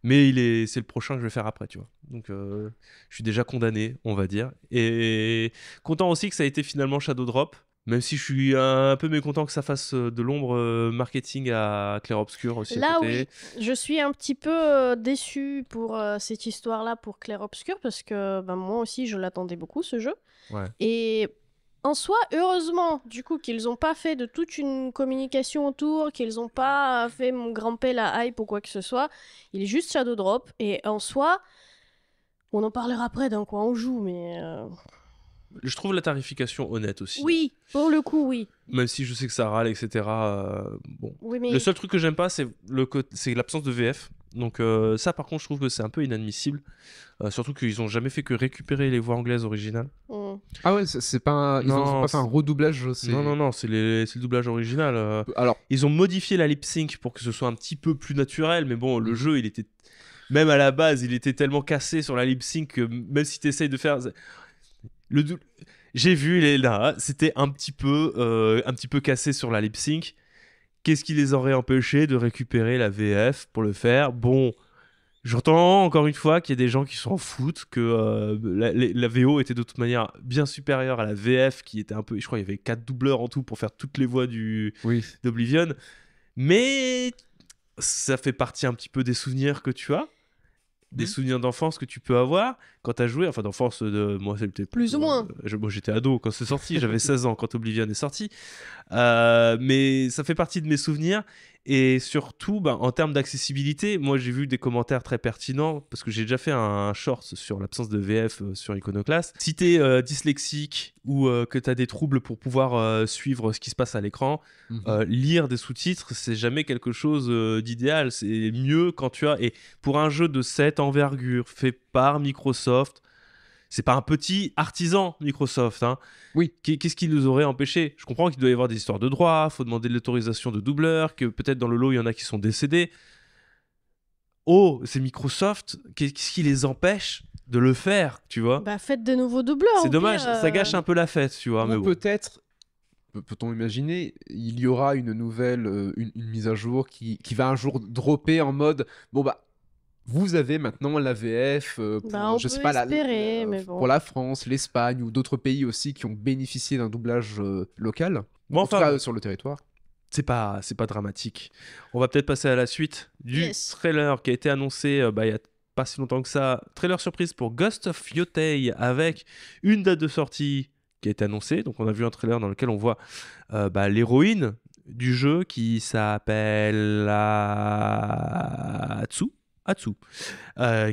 [SPEAKER 1] mais c'est le prochain que je vais faire après, tu vois. Donc je suis déjà condamné, on va dire, et content aussi que ça a été finalement Shadow Drop, même si je suis un peu mécontent que ça fasse de l'ombre marketing à Clair Obscur aussi.
[SPEAKER 3] Là
[SPEAKER 1] à côté.
[SPEAKER 3] oui, je suis un petit peu déçue pour cette histoire-là pour Clair Obscur parce que moi aussi je l'attendais beaucoup ce jeu.
[SPEAKER 1] Ouais.
[SPEAKER 3] Et en soi, heureusement, du coup, qu'ils n'ont pas fait de toute une communication autour, qu'ils n'ont pas fait grimper la hype ou quoi que ce soit. Il est juste Shadow Drop. Et en soi, on en parlera après dans quoi on joue, mais...
[SPEAKER 1] Je trouve la tarification honnête aussi.
[SPEAKER 3] Oui, pour le coup, oui.
[SPEAKER 1] Même si je sais que ça râle, etc. Bon.
[SPEAKER 3] Oui, mais...
[SPEAKER 1] Le seul truc que j'aime pas, c'est l'absence de VF. Donc ça, par contre, je trouve que c'est un peu inadmissible. Surtout qu'ils ont jamais fait que récupérer les voix anglaises originales.
[SPEAKER 2] Ah ouais, c'est pas ils ont pas fait un redoublage.
[SPEAKER 1] Non, c'est le doublage original.
[SPEAKER 2] Alors,
[SPEAKER 1] ils ont modifié la lip sync pour que ce soit un petit peu plus naturel, mais bon, le jeu, il était même à la base, il était tellement cassé sur la lip sync que même si tu essayes de faire j'ai vu les là, c'était un petit peu cassé sur la lip sync. Qu'est-ce qui les aurait empêchés de récupérer la VF pour le faire? Bon, j'entends encore une fois qu'il y a des gens qui s'en foutent, que la VO était de toute manière bien supérieure à la VF, qui était un peu... Je crois qu'il y avait 4 doubleurs en tout pour faire toutes les voix d'Oblivion. Mais ça fait partie un petit peu des souvenirs que tu as, des souvenirs d'enfance que tu peux avoir. quand t'as joué, enfin dans Force de... Moi, c'était
[SPEAKER 3] Plus ou moins.
[SPEAKER 1] Moi, j'étais ado quand c'est sorti, j'avais 16 ans quand Oblivion est sorti. Mais ça fait partie de mes souvenirs. Et surtout, en termes d'accessibilité, moi j'ai vu des commentaires très pertinents parce que j'ai déjà fait un short sur l'absence de VF sur Iconoclast. Si t'es dyslexique ou que t'as des troubles pour pouvoir suivre ce qui se passe à l'écran, lire des sous-titres, c'est jamais quelque chose d'idéal. C'est mieux quand tu as... Et pour un jeu de cette envergure fait par Microsoft, c'est pas un petit artisan Microsoft, hein.
[SPEAKER 2] Oui.
[SPEAKER 1] Qu'est-ce qui nous aurait empêché ? Je comprends qu'il doit y avoir des histoires de droit, faut demander de l'autorisation de doubleurs, que peut-être dans le lot il y en a qui sont décédés. Oh, c'est Microsoft, qu'est-ce qui les empêche de le faire, tu vois ?
[SPEAKER 3] Bah, faites de nouveaux doubleurs.
[SPEAKER 1] C'est
[SPEAKER 3] au
[SPEAKER 1] dommage,
[SPEAKER 3] pire,
[SPEAKER 1] ça gâche un peu la fête, tu vois.
[SPEAKER 2] Ou
[SPEAKER 1] Mais bon.
[SPEAKER 2] peut-être, peut-on imaginer, il y aura une nouvelle, une mise à jour qui va un jour dropper en mode, bon bah, vous avez maintenant la VF pour,
[SPEAKER 3] on
[SPEAKER 2] je sais
[SPEAKER 3] peut
[SPEAKER 2] pas,
[SPEAKER 3] espérer, mais bon.
[SPEAKER 2] pour la France, l'Espagne ou d'autres pays aussi qui ont bénéficié d'un doublage local,
[SPEAKER 1] Bon,
[SPEAKER 2] en tout
[SPEAKER 1] enfin,
[SPEAKER 2] cas sur le territoire.
[SPEAKER 1] c'est pas dramatique. On va peut-être passer à la suite du trailer qui a été annoncé il y a pas si longtemps que ça. Trailer surprise pour Ghost of Yotei avec une date de sortie qui a été annoncée. Donc on a vu un trailer dans lequel on voit l'héroïne du jeu qui s'appelle Atsu,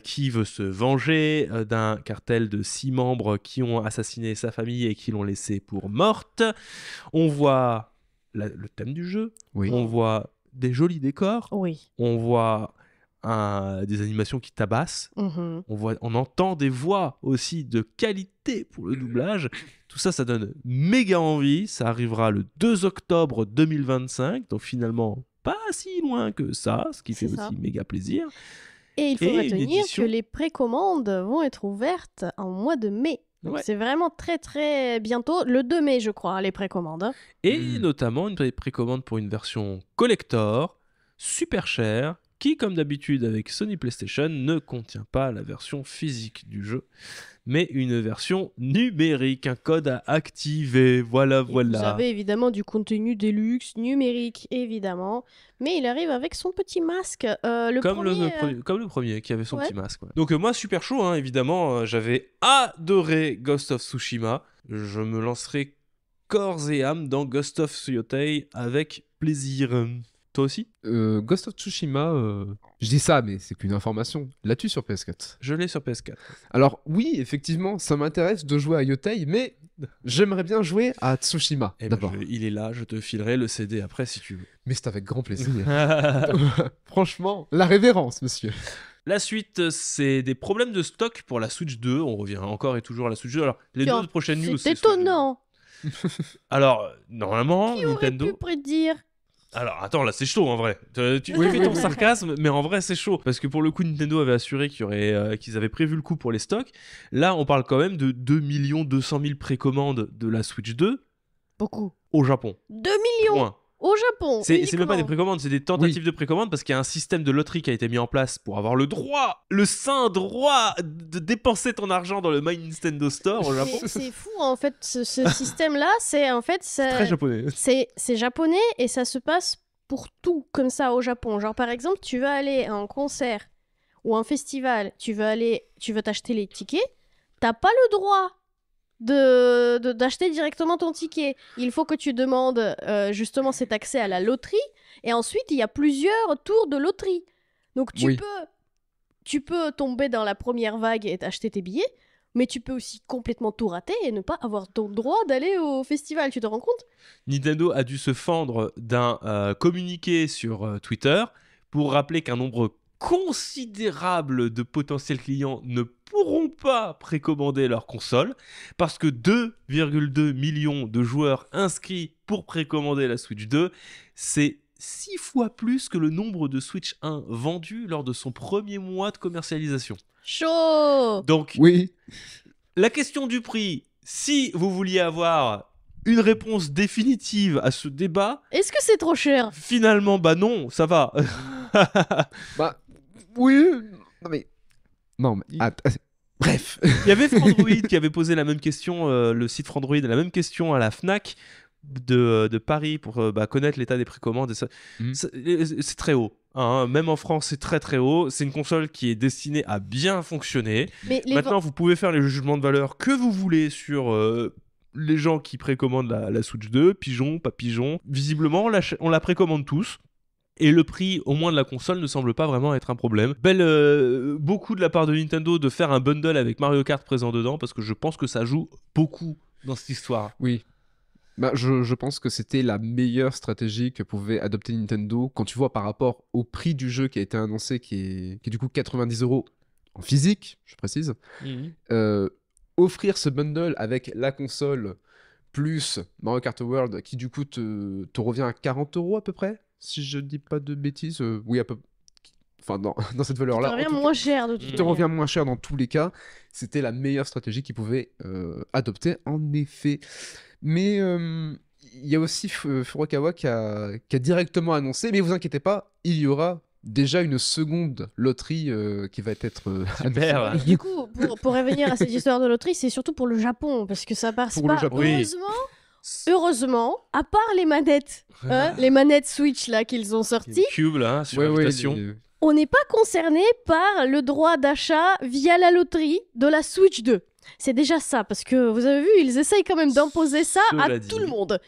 [SPEAKER 1] qui veut se venger d'un cartel de 6 membres qui ont assassiné sa famille et qui l'ont laissée pour morte. On voit le thème du jeu,
[SPEAKER 2] Oui.
[SPEAKER 1] on voit des jolis décors,
[SPEAKER 3] Oui.
[SPEAKER 1] on voit des animations qui tabassent, on entend des voix aussi de qualité pour le doublage. Tout ça, ça donne méga envie. Ça arrivera le 2 octobre 2025, donc finalement pas si loin que ça, ce qui fait aussi méga plaisir.
[SPEAKER 3] Et il faut
[SPEAKER 1] Et une
[SPEAKER 3] retenir
[SPEAKER 1] édition-
[SPEAKER 3] que les précommandes vont être ouvertes en mois de mai. Donc
[SPEAKER 1] Ouais.
[SPEAKER 3] c'est vraiment très très bientôt, le 2 mai je crois, les précommandes. Hein.
[SPEAKER 1] Et notamment une précommande pour une version collector, super chère, qui, comme d'habitude avec Sony PlayStation, ne contient pas la version physique du jeu, mais une version numérique, un code à activer. Voilà.
[SPEAKER 3] Vous avez évidemment du contenu deluxe, numérique évidemment, mais il arrive avec son petit masque.
[SPEAKER 1] Comme le premier qui avait son petit masque. Ouais. Donc moi, super chaud, hein, évidemment. J'avais adoré Ghost of Tsushima. Je me lancerai corps et âme dans Ghost of Tsushima avec plaisir. Toi aussi ?
[SPEAKER 2] Ghost of Tsushima, je dis ça, mais c'est qu'une information. L'as-tu sur PS4 ?
[SPEAKER 1] Je l'ai sur PS4.
[SPEAKER 2] Alors oui, effectivement, ça m'intéresse de jouer à Yotei, mais j'aimerais bien jouer à Tsushima d'abord.
[SPEAKER 1] Il est là, je te filerai le CD après si tu veux.
[SPEAKER 2] Mais c'est avec grand plaisir. Franchement, la révérence, monsieur.
[SPEAKER 1] La suite, c'est des problèmes de stock pour la Switch 2. On revient encore et toujours à la Switch 2. Alors, les deux prochaines news,
[SPEAKER 3] c'est étonnant.
[SPEAKER 1] Alors, normalement,
[SPEAKER 3] Qui
[SPEAKER 1] Nintendo...
[SPEAKER 3] aurait pu prédire ?
[SPEAKER 1] Alors, attends, là, c'est chaud en vrai. Tu fais ton sarcasme, mais en vrai, c'est chaud. Parce que pour le coup, Nintendo avait assuré qu'ils avaient prévu le coup pour les stocks. Là, on parle quand même de 2 200 000 précommandes de la Switch 2.
[SPEAKER 3] Beaucoup.
[SPEAKER 1] Au Japon.
[SPEAKER 3] 2 millions
[SPEAKER 1] Point.
[SPEAKER 3] Au Japon.
[SPEAKER 1] C'est même pas des précommandes, c'est des tentatives de précommande parce qu'il y a un système de loterie qui a été mis en place pour avoir le saint droit de dépenser ton argent dans le My Nintendo Store au Japon.
[SPEAKER 3] C'est fou en fait, ce système-là, c'est
[SPEAKER 1] très japonais.
[SPEAKER 3] C'est japonais et ça se passe pour tout comme ça au Japon. Genre par exemple, tu vas aller à un concert ou un festival, tu veux t'acheter les tickets, t'as pas le droit d'acheter directement ton ticket. Il faut que tu demandes justement cet accès à la loterie et ensuite il y a plusieurs tours de loterie. Donc tu peux tomber dans la première vague et t'acheter tes billets, mais tu peux aussi complètement tout rater et ne pas avoir ton droit d'aller au festival, tu te rends compte ?
[SPEAKER 1] Nintendo a dû se fendre d'un communiqué sur Twitter pour rappeler qu'un nombre considérable de potentiels clients ne pourront pas précommander leur console parce que 2,2 millions de joueurs inscrits pour précommander la Switch 2, c'est 6 fois plus que le nombre de Switch 1 vendus lors de son premier mois de commercialisation.
[SPEAKER 3] Chaud !
[SPEAKER 1] Donc,
[SPEAKER 2] oui.
[SPEAKER 1] La question du prix, si vous vouliez avoir une réponse définitive à ce débat...
[SPEAKER 3] Est-ce que c'est trop cher ?
[SPEAKER 1] Finalement, non, ça va.
[SPEAKER 2] Oui, non mais bref.
[SPEAKER 1] Il y avait Frandroid qui avait posé la même question, le site Frandroid, la même question à la Fnac de Paris pour connaître l'état des précommandes. Et ça, c'est très haut. Hein. Même en France, c'est très très haut. C'est une console qui est destinée à bien fonctionner. Maintenant, vous pouvez faire les jugements de valeur que vous voulez sur les gens qui précommandent la Switch 2, pigeon, pas pigeon. Visiblement, on la précommande tous. Et le prix, au moins de la console, ne semble pas vraiment être un problème. Beaucoup de la part de Nintendo de faire un bundle avec Mario Kart présent dedans, parce que je pense que ça joue beaucoup dans cette histoire.
[SPEAKER 2] Oui. Je pense que c'était la meilleure stratégie que pouvait adopter Nintendo quand tu vois par rapport au prix du jeu qui a été annoncé, qui est du coup 90 € en physique, je précise. Offrir ce bundle avec la console plus Mario Kart World qui du coup te revient à 40 € à peu près, si je dis pas de bêtises. Oui, à peu enfin dans cette valeur-là.
[SPEAKER 3] Ça revient moins cher de toute
[SPEAKER 2] manière. Te revient moins cher dans tous les cas. C'était la meilleure stratégie qu'ils pouvaient adopter, en effet. Mais il y a aussi Furukawa qui a directement annoncé, mais vous inquiétez pas, il y aura déjà une seconde loterie qui va être
[SPEAKER 1] super.
[SPEAKER 3] Du coup, pour revenir à cette histoire de loterie, c'est surtout pour le Japon, parce que ça passe pas. Heureusement, à part les manettes, les manettes Switch là qu'ils ont sorties,
[SPEAKER 1] Cube là, sur invitation.
[SPEAKER 3] On n'est pas concerné par le droit d'achat via la loterie de la Switch 2. C'est déjà ça, parce que vous avez vu, ils essayent quand même d'imposer ça à tout le monde.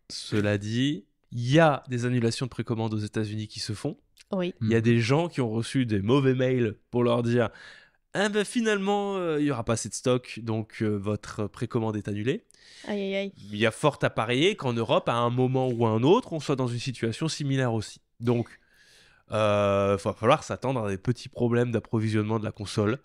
[SPEAKER 1] Cela dit, il y a des annulations de précommande aux États-Unis qui se font.
[SPEAKER 3] Oui.
[SPEAKER 1] Il y a des gens qui ont reçu des mauvais mails pour leur dire finalement, il n'y aura pas assez de stock, donc votre précommande est annulée.
[SPEAKER 3] Aïe, aïe, aïe.
[SPEAKER 1] Il y a fort à parier qu'en Europe, à un moment ou à un autre, on soit dans une situation similaire aussi. Donc, il va falloir s'attendre à des petits problèmes d'approvisionnement de la console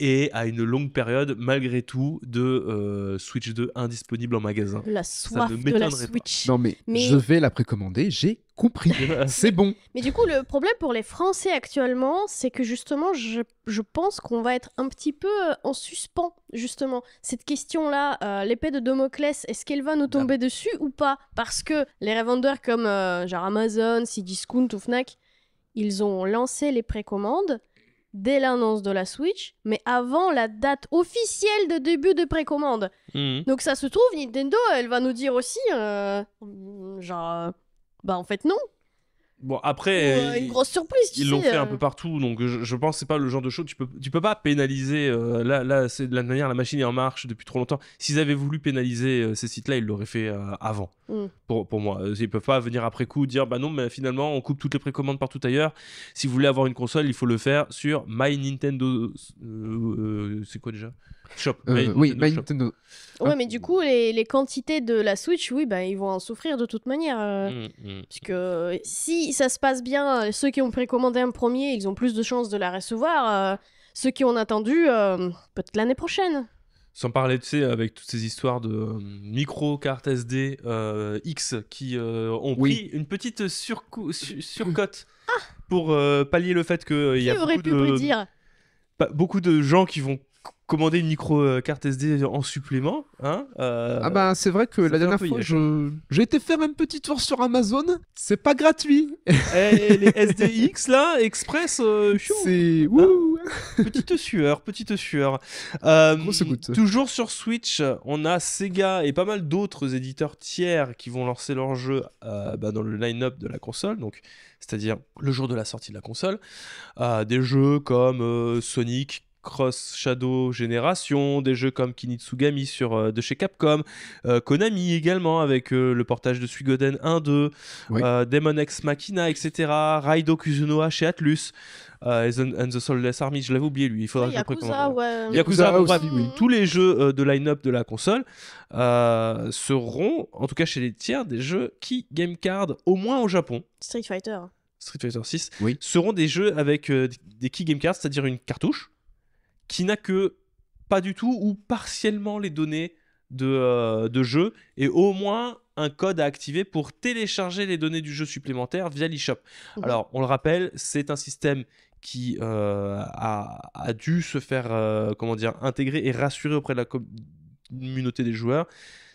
[SPEAKER 1] et à une longue période, malgré tout, de Switch 2 indisponible en magasin.
[SPEAKER 3] La soif de la Switch.
[SPEAKER 2] Non mais je vais la précommander, j'ai compris. C'est bon.
[SPEAKER 3] Mais du coup, le problème pour les Français actuellement, c'est que justement, je pense qu'on va être un petit peu en suspens, justement. Cette question-là, l'épée de Damoclès, est-ce qu'elle va nous tomber dessus ou pas? Parce que les revendeurs comme genre Amazon, Cdiscount ou Fnac, ils ont lancé les précommandes dès l'annonce de la Switch, mais avant la date officielle de début de précommande. Donc ça se trouve, Nintendo, elle va nous dire aussi, en fait non.
[SPEAKER 1] Bon, après,
[SPEAKER 3] une grosse surprise,
[SPEAKER 1] ils l'ont fait un peu partout, donc je pense que c'est pas le genre de choses. Tu peux pas pénaliser. Là, c'est de la manière, la machine est en marche depuis trop longtemps. S'ils avaient voulu pénaliser ces sites-là, ils l'auraient fait avant. Pour moi, ils peuvent pas venir après coup dire bah non, mais finalement, on coupe toutes les précommandes partout ailleurs. Si vous voulez avoir une console, il faut le faire sur My Nintendo. C'est quoi déjà? Shop.
[SPEAKER 2] Oui, My Nintendo.
[SPEAKER 3] Ouais, mais du coup, les quantités de la Switch, oui, ils vont en souffrir de toute manière. Parce que si ça se passe bien, ceux qui ont précommandé un premier, ils ont plus de chances de la recevoir. Ceux qui ont attendu, peut-être l'année prochaine.
[SPEAKER 1] Sans parler, tu sais, avec toutes ces histoires de micro-cartes SD X qui ont pris une petite surcote pour pallier le fait qu'il y a beaucoup de gens qui vont commander une micro-carte SD en supplément.
[SPEAKER 2] C'est vrai que la dernière fois, j'ai été faire un petit tour sur Amazon. C'est pas gratuit.
[SPEAKER 1] Et les SDX, là, Express,
[SPEAKER 2] c'est...
[SPEAKER 1] Petite sueur.
[SPEAKER 2] Grosse goutte.
[SPEAKER 1] Toujours sur Switch, on a Sega et pas mal d'autres éditeurs tiers qui vont lancer leurs jeux dans le line-up de la console, donc c'est-à-dire le jour de la sortie de la console. Des jeux comme Sonic Cross Shadow Génération, des jeux comme Kinitsugami de chez Capcom, Konami également avec le portage de Suikoden 1-2, Demon X Machina, etc. Raido Kuzunoha chez Atlus, and the Soulless Army, je l'avais oublié lui, il faudra que je le précommande. Yakuza, tous les jeux de line-up de la console seront, en tout cas chez les tiers, des jeux Key Game Card, au moins au Japon.
[SPEAKER 3] Street Fighter
[SPEAKER 1] 6 seront des jeux avec des Key Game Cards, c'est-à-dire une cartouche qui n'a que pas du tout ou partiellement les données de jeu et au moins un code à activer pour télécharger les données du jeu supplémentaires via l'eShop. Alors, on le rappelle, c'est un système qui a dû se faire intégrer et rassurer auprès de la communauté des joueurs.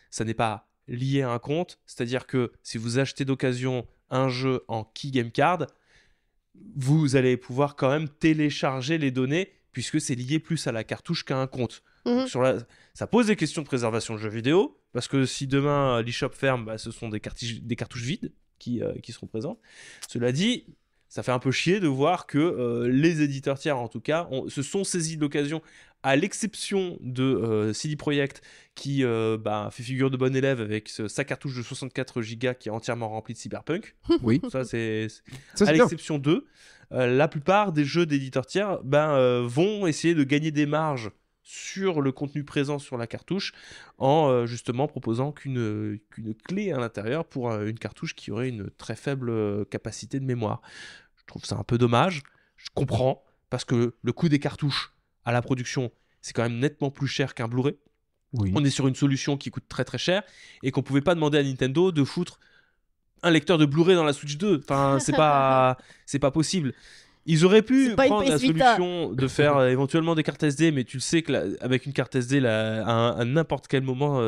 [SPEAKER 1] Ça n'est pas lié à un compte, c'est-à-dire que si vous achetez d'occasion un jeu en Key Game Card, vous allez pouvoir quand même télécharger les données puisque c'est lié plus à la cartouche qu'à un compte. Donc ça pose des questions de préservation de jeux vidéo, parce que si demain l'eShop ferme, bah, ce sont des cartouches vides qui seront présentes. Cela dit, ça fait un peu chier de voir que les éditeurs tiers, en tout cas, se sont saisis de l'occasion, à l'exception de CD Projekt, qui fait figure de bon élève avec sa cartouche de 64 Go qui est entièrement remplie de Cyberpunk.
[SPEAKER 2] Oui.
[SPEAKER 1] Ça, c'est
[SPEAKER 2] Ça,
[SPEAKER 1] à
[SPEAKER 2] c'est bien.
[SPEAKER 1] l'exception d'eux. La plupart des jeux d'éditeurs tiers vont essayer de gagner des marges sur le contenu présent sur la cartouche en justement proposant qu'une clé à l'intérieur pour une cartouche qui aurait une très faible capacité de mémoire. Je trouve ça un peu dommage. Je comprends, parce que le coût des cartouches à la production, c'est quand même nettement plus cher qu'un Blu-ray.
[SPEAKER 2] Oui.
[SPEAKER 1] On est sur une solution qui coûte très très cher et qu'on pouvait pas demander à Nintendo de foutre un lecteur de Blu-ray dans la Switch 2. Enfin, c'est pas possible. Ils auraient pu
[SPEAKER 3] C'est pas une
[SPEAKER 1] prendre la
[SPEAKER 3] PS Vita.
[SPEAKER 1] solution de faire éventuellement des cartes SD, mais tu le sais que avec une carte SD, à n'importe quel moment,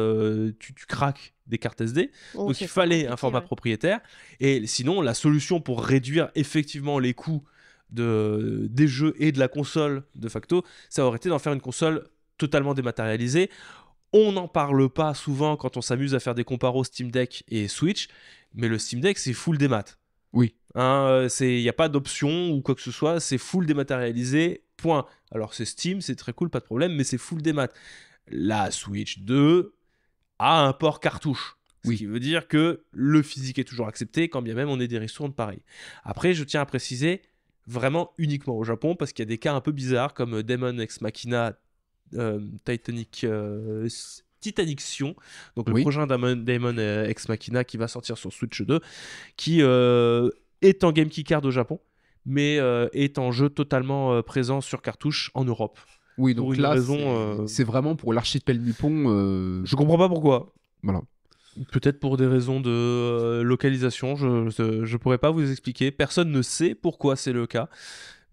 [SPEAKER 1] tu craques des cartes SD.
[SPEAKER 3] Oh,
[SPEAKER 1] Donc
[SPEAKER 3] c'est
[SPEAKER 1] il fallait
[SPEAKER 3] compliqué,
[SPEAKER 1] un format
[SPEAKER 3] ouais.
[SPEAKER 1] propriétaire. Et sinon, la solution pour réduire effectivement les coûts des jeux et de la console de facto, ça aurait été d'en faire une console totalement dématérialisée. On n'en parle pas souvent quand on s'amuse à faire des comparos Steam Deck et Switch, mais le Steam Deck, c'est full démat.
[SPEAKER 2] Oui.
[SPEAKER 1] Il n'y a pas d'option ou quoi que ce soit, c'est full dématérialisé, point. Alors c'est Steam, c'est très cool, pas de problème, mais c'est full démat. La Switch 2 a un port cartouche. Ce
[SPEAKER 2] Oui.
[SPEAKER 1] qui veut dire que le physique est toujours accepté, quand bien même on est des ristournes pareil. Après, je tiens à préciser, vraiment uniquement au Japon, parce qu'il y a des cas un peu bizarres, comme Daemon Ex Machina Titanic Sion, donc le
[SPEAKER 2] Oui.
[SPEAKER 1] prochain Daemon Ex Machina qui va sortir sur Switch 2, qui est en Game Key Card au Japon, mais est en jeu totalement présent sur cartouche en Europe.
[SPEAKER 2] Oui,
[SPEAKER 1] Pour
[SPEAKER 2] donc
[SPEAKER 1] une
[SPEAKER 2] là,
[SPEAKER 1] raison,
[SPEAKER 2] c'est vraiment pour l'archipel nippon.
[SPEAKER 1] Je comprends pas pourquoi.
[SPEAKER 2] Voilà.
[SPEAKER 1] Peut-être pour des raisons de localisation, je pourrais pas vous expliquer. Personne ne sait pourquoi c'est le cas.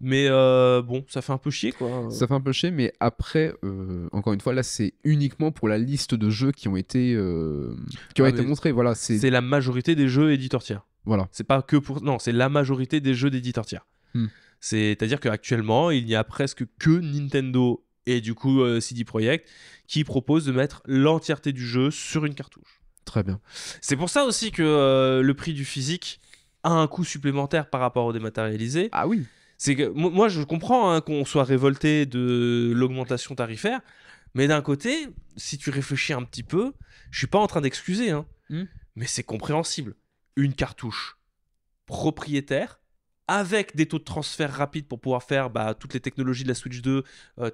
[SPEAKER 1] Mais bon, ça fait un peu chier, quoi.
[SPEAKER 2] Ça fait un peu chier, mais après, encore une fois, là, c'est uniquement pour la liste de jeux qui ont été,
[SPEAKER 1] mais
[SPEAKER 2] montrés. Voilà, c'est
[SPEAKER 1] la majorité des jeux éditeurs tiers.
[SPEAKER 2] voilà.
[SPEAKER 1] C'est pas que pour... Non, c'est la majorité des jeux d'éditeurs tiers. C'est-à-dire qu'actuellement, il n'y a presque que Nintendo et du coup CD Projekt qui proposent de mettre l'entièreté du jeu sur une cartouche.
[SPEAKER 2] Très bien.
[SPEAKER 1] C'est pour ça aussi que le prix du physique a un coût supplémentaire par rapport au dématérialisé.
[SPEAKER 2] Ah oui.
[SPEAKER 1] C'est que moi je comprends qu'on soit révolté de l'augmentation tarifaire, mais d'un côté, si tu réfléchis un petit peu, je suis pas en train d'excuser, mais c'est compréhensible. Une cartouche propriétaire avec des taux de transfert rapides pour pouvoir faire toutes les technologies de la Switch 2,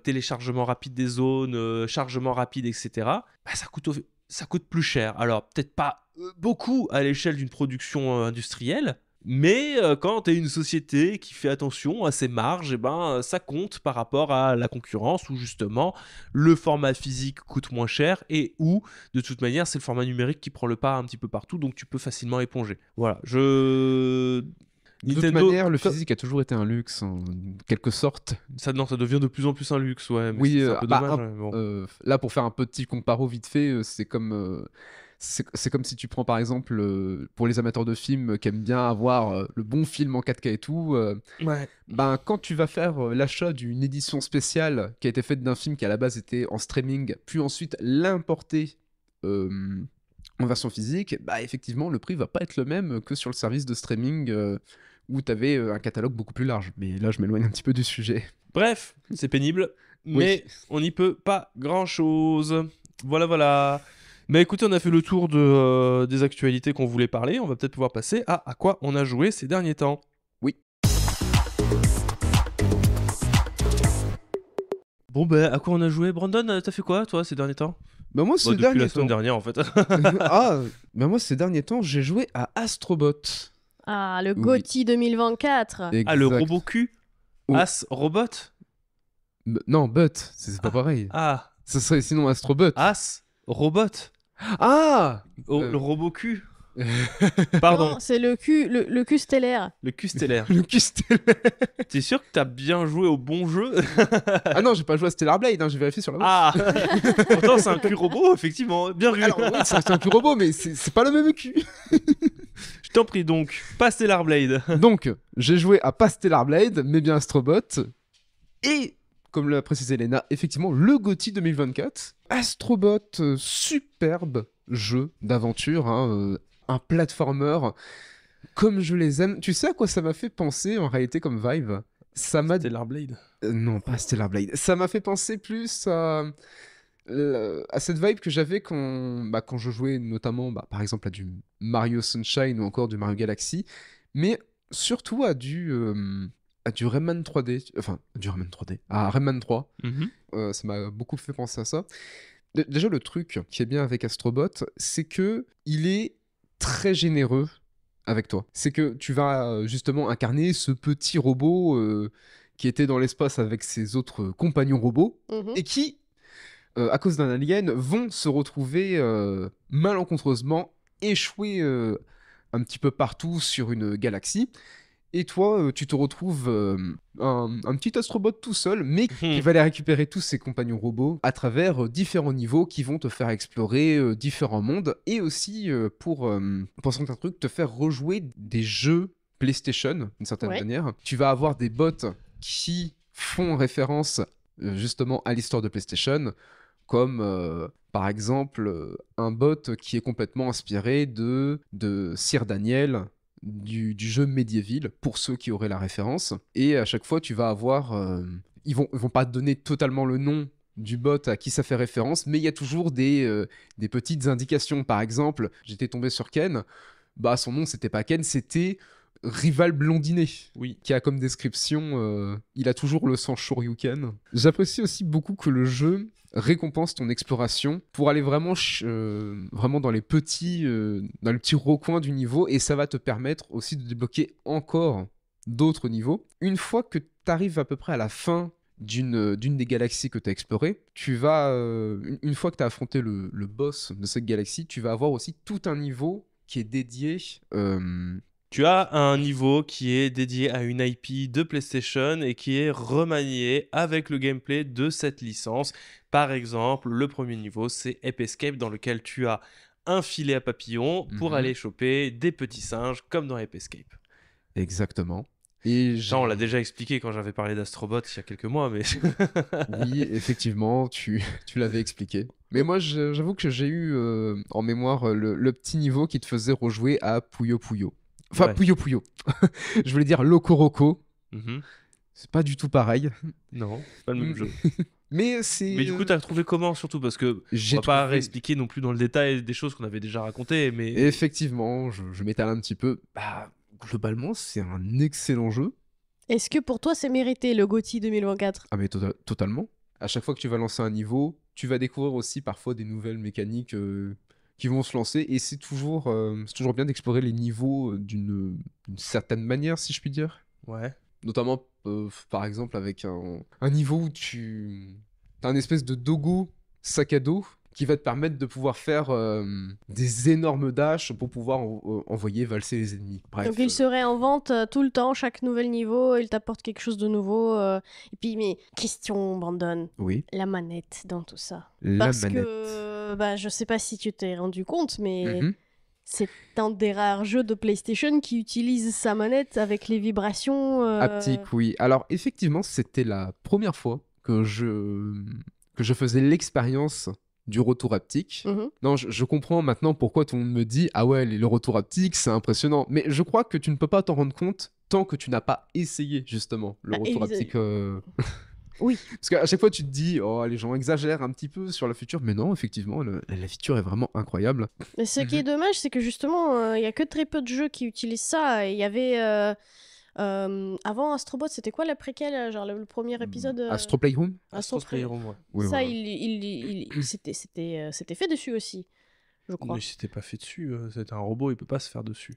[SPEAKER 1] téléchargement rapide des zones, chargement rapide, etc. Ça coûte plus cher. Alors peut-être pas beaucoup à l'échelle d'une production industrielle, mais quand tu es une société qui fait attention à ses marges, ça compte par rapport à la concurrence où justement le format physique coûte moins cher et où de toute manière c'est le format numérique qui prend le pas un petit peu partout, donc tu peux facilement éponger. Voilà,
[SPEAKER 2] De toute manière, le physique a toujours été un luxe, en quelque sorte.
[SPEAKER 1] Ça devient de plus en plus un luxe, ouais. Mais
[SPEAKER 2] Oui,
[SPEAKER 1] c'est un peu dommage. Bon.
[SPEAKER 2] Là, pour faire un petit comparo vite fait, c'est comme si tu prends par exemple, pour les amateurs de films qui aiment bien avoir le bon film en 4K et tout,
[SPEAKER 1] Ouais.
[SPEAKER 2] quand tu vas faire l'achat d'une édition spéciale qui a été faite d'un film qui à la base était en streaming, puis ensuite l'importer en version physique, effectivement, le prix va pas être le même que sur le service de streaming où tu avais un catalogue beaucoup plus large. Mais là, je m'éloigne un petit peu du sujet.
[SPEAKER 1] Bref, c'est pénible, mais on n'y peut pas grand-chose. Voilà. Mais écoutez, on a fait le tour des actualités qu'on voulait parler. On va peut-être pouvoir passer à quoi on a joué ces derniers temps.
[SPEAKER 2] Oui.
[SPEAKER 1] Bon, à quoi on a joué? Brandon, t'as fait quoi, toi, ces derniers temps?
[SPEAKER 2] Moi, ces
[SPEAKER 1] depuis
[SPEAKER 2] derniers
[SPEAKER 1] la semaine
[SPEAKER 2] temps...
[SPEAKER 1] dernière, en fait.
[SPEAKER 2] Moi, ces derniers temps, j'ai joué à Astrobot.
[SPEAKER 3] Ah, le GOTY 2024.
[SPEAKER 1] Ah, le robot cul As Robot
[SPEAKER 2] Non, But, c'est pas pareil.
[SPEAKER 1] Ah.
[SPEAKER 2] Ce serait sinon Astrobot.
[SPEAKER 1] As Robot.
[SPEAKER 2] Ah
[SPEAKER 1] Le robot cul. Pardon.
[SPEAKER 3] Non, c'est le cul stellaire.
[SPEAKER 1] Le cul stellaire.
[SPEAKER 2] Le cul stellaire.
[SPEAKER 1] T'es sûr que t'as bien joué au bon jeu?
[SPEAKER 2] Ah non, j'ai pas joué à Stellar Blade, j'ai vérifié sur la web.
[SPEAKER 1] Ah. Pourtant, c'est un cul robot, effectivement. Bien vu.
[SPEAKER 2] Alors, oui, c'est un cul robot, mais c'est pas le même cul.
[SPEAKER 1] Je t'en prie donc, pas Stellar Blade.
[SPEAKER 2] Donc, j'ai joué à pas Stellar Blade, mais bien Astrobot. Et, comme l'a précisé Elena, effectivement, le GOTY 2024. Astrobot, superbe. jeu d'aventure, hein, un platformer comme je les aime. Tu sais à quoi ça m'a fait penser en réalité comme vibe? Ça m'a...
[SPEAKER 1] Stellar Blade.
[SPEAKER 2] Non, pas Stellar Blade. Ça m'a fait penser plus à cette vibe que j'avais quand je jouais notamment, par exemple, à du Mario Sunshine ou encore du Mario Galaxy, mais surtout à du Rayman 3D, enfin, du Rayman 3D, à Rayman 3. Ça m'a beaucoup fait penser à ça. Déjà, le truc qui est bien avec Astrobot, c'est que il est très généreux avec toi. C'est que tu vas justement incarner ce petit robot qui était dans l'espace avec ses autres compagnons robots et qui, à cause d'un alien, vont se retrouver malencontreusement échoués un petit peu partout sur une galaxie. Et toi, tu te retrouves un petit astrobot tout seul, mais qui va aller récupérer tous ses compagnons robots à travers différents niveaux qui vont te faire explorer différents mondes et aussi, pour certains trucs, te faire rejouer des jeux PlayStation, d'une certaine manière. Tu vas avoir des bots qui font référence justement à l'histoire de PlayStation, comme par exemple un bot qui est complètement inspiré de Sir Daniel, du jeu Medieval, pour ceux qui auraient la référence. Et à chaque fois, tu vas avoir... ils vont pas te donner totalement le nom du bot à qui ça fait référence, mais il y a toujours des petites indications. Par exemple, j'étais tombé sur Ken. Son nom, c'était pas Ken, c'était Rival Blondinet, qui a comme description il a toujours le sang Shoryuken. J'apprécie aussi beaucoup que le jeu récompense ton exploration pour aller vraiment dans les petits dans le petit recoin du niveau, et ça va te permettre aussi de débloquer encore d'autres niveaux. Une fois que tu arrives à peu près à la fin d'une des galaxies que tu as explorées, tu vas une fois que tu as affronté le boss de cette galaxie, tu vas avoir aussi tout un niveau qui est dédié
[SPEAKER 1] Tu as un niveau qui est dédié à une IP de PlayStation et qui est remanié avec le gameplay de cette licence. Par exemple, le premier niveau, c'est Ape Escape, dans lequel tu as un filet à papillons pour aller choper des petits singes, comme dans Ape Escape.
[SPEAKER 2] Exactement. Et
[SPEAKER 1] ça, on l'a déjà expliqué quand j'avais parlé d'Astrobot il y a quelques mois, mais...
[SPEAKER 2] Oui, effectivement, tu l'avais expliqué. Mais moi, j'avoue que j'ai eu en mémoire le petit niveau qui te faisait rejouer à Puyo Puyo. Enfin, Puyo Puyo. Je voulais dire Loco Roco. C'est pas du tout pareil.
[SPEAKER 1] Non, c'est pas le même jeu.
[SPEAKER 2] Mais
[SPEAKER 1] du coup, t'as trouvé comment, surtout? Parce que on va pas réexpliquer non plus dans le détail des choses qu'on avait déjà racontées, mais...
[SPEAKER 2] Effectivement, je m'étale un petit peu. Globalement, c'est un excellent jeu.
[SPEAKER 3] Est-ce que pour toi, c'est mérité, le GOTY 2024?
[SPEAKER 2] Ah mais totalement. À chaque fois que tu vas lancer un niveau, tu vas découvrir aussi parfois des nouvelles mécaniques qui vont se lancer, et c'est toujours bien d'explorer les niveaux d'une certaine manière, si je puis dire.
[SPEAKER 1] Ouais.
[SPEAKER 2] Notamment, par exemple, avec un niveau où tu as un espèce de dogo sac à dos qui va te permettre de pouvoir faire des énormes dashs pour pouvoir envoyer valser les ennemis. Bref,
[SPEAKER 3] donc il serait en vente tout le temps, chaque nouvel niveau, il t'apporte quelque chose de nouveau. Et puis, mais question, Brandon.
[SPEAKER 2] Oui.
[SPEAKER 3] La manette dans tout ça.
[SPEAKER 2] Parce
[SPEAKER 3] que, je sais pas si tu t'es rendu compte, mais c'est un des rares jeux de PlayStation qui utilise sa manette avec les vibrations...
[SPEAKER 2] haptiques, oui. Alors, effectivement, c'était la première fois que je faisais l'expérience du retour haptique. Non, je comprends maintenant pourquoi tout le monde me dit « Ah ouais, le retour haptique, c'est impressionnant ». Mais je crois que tu ne peux pas t'en rendre compte tant que tu n'as pas essayé, justement, le retour haptique.
[SPEAKER 3] Oui.
[SPEAKER 2] Parce qu'à chaque fois, tu te dis « Oh, les gens exagèrent un petit peu sur la feature ». Mais non, effectivement, la feature est vraiment incroyable.
[SPEAKER 3] Et ce qui est dommage, c'est que justement, il y a que très peu de jeux qui utilisent ça. Il y avait... avant Astrobot, c'était quoi la préquelle, genre le premier épisode
[SPEAKER 2] Astro Playroom.
[SPEAKER 1] Astro Playroom, ouais.
[SPEAKER 2] Oui,
[SPEAKER 3] ça,
[SPEAKER 2] voilà.
[SPEAKER 3] c'était fait dessus aussi, je crois.
[SPEAKER 1] Mais c'était pas fait dessus, c'était un robot, il peut pas se faire dessus.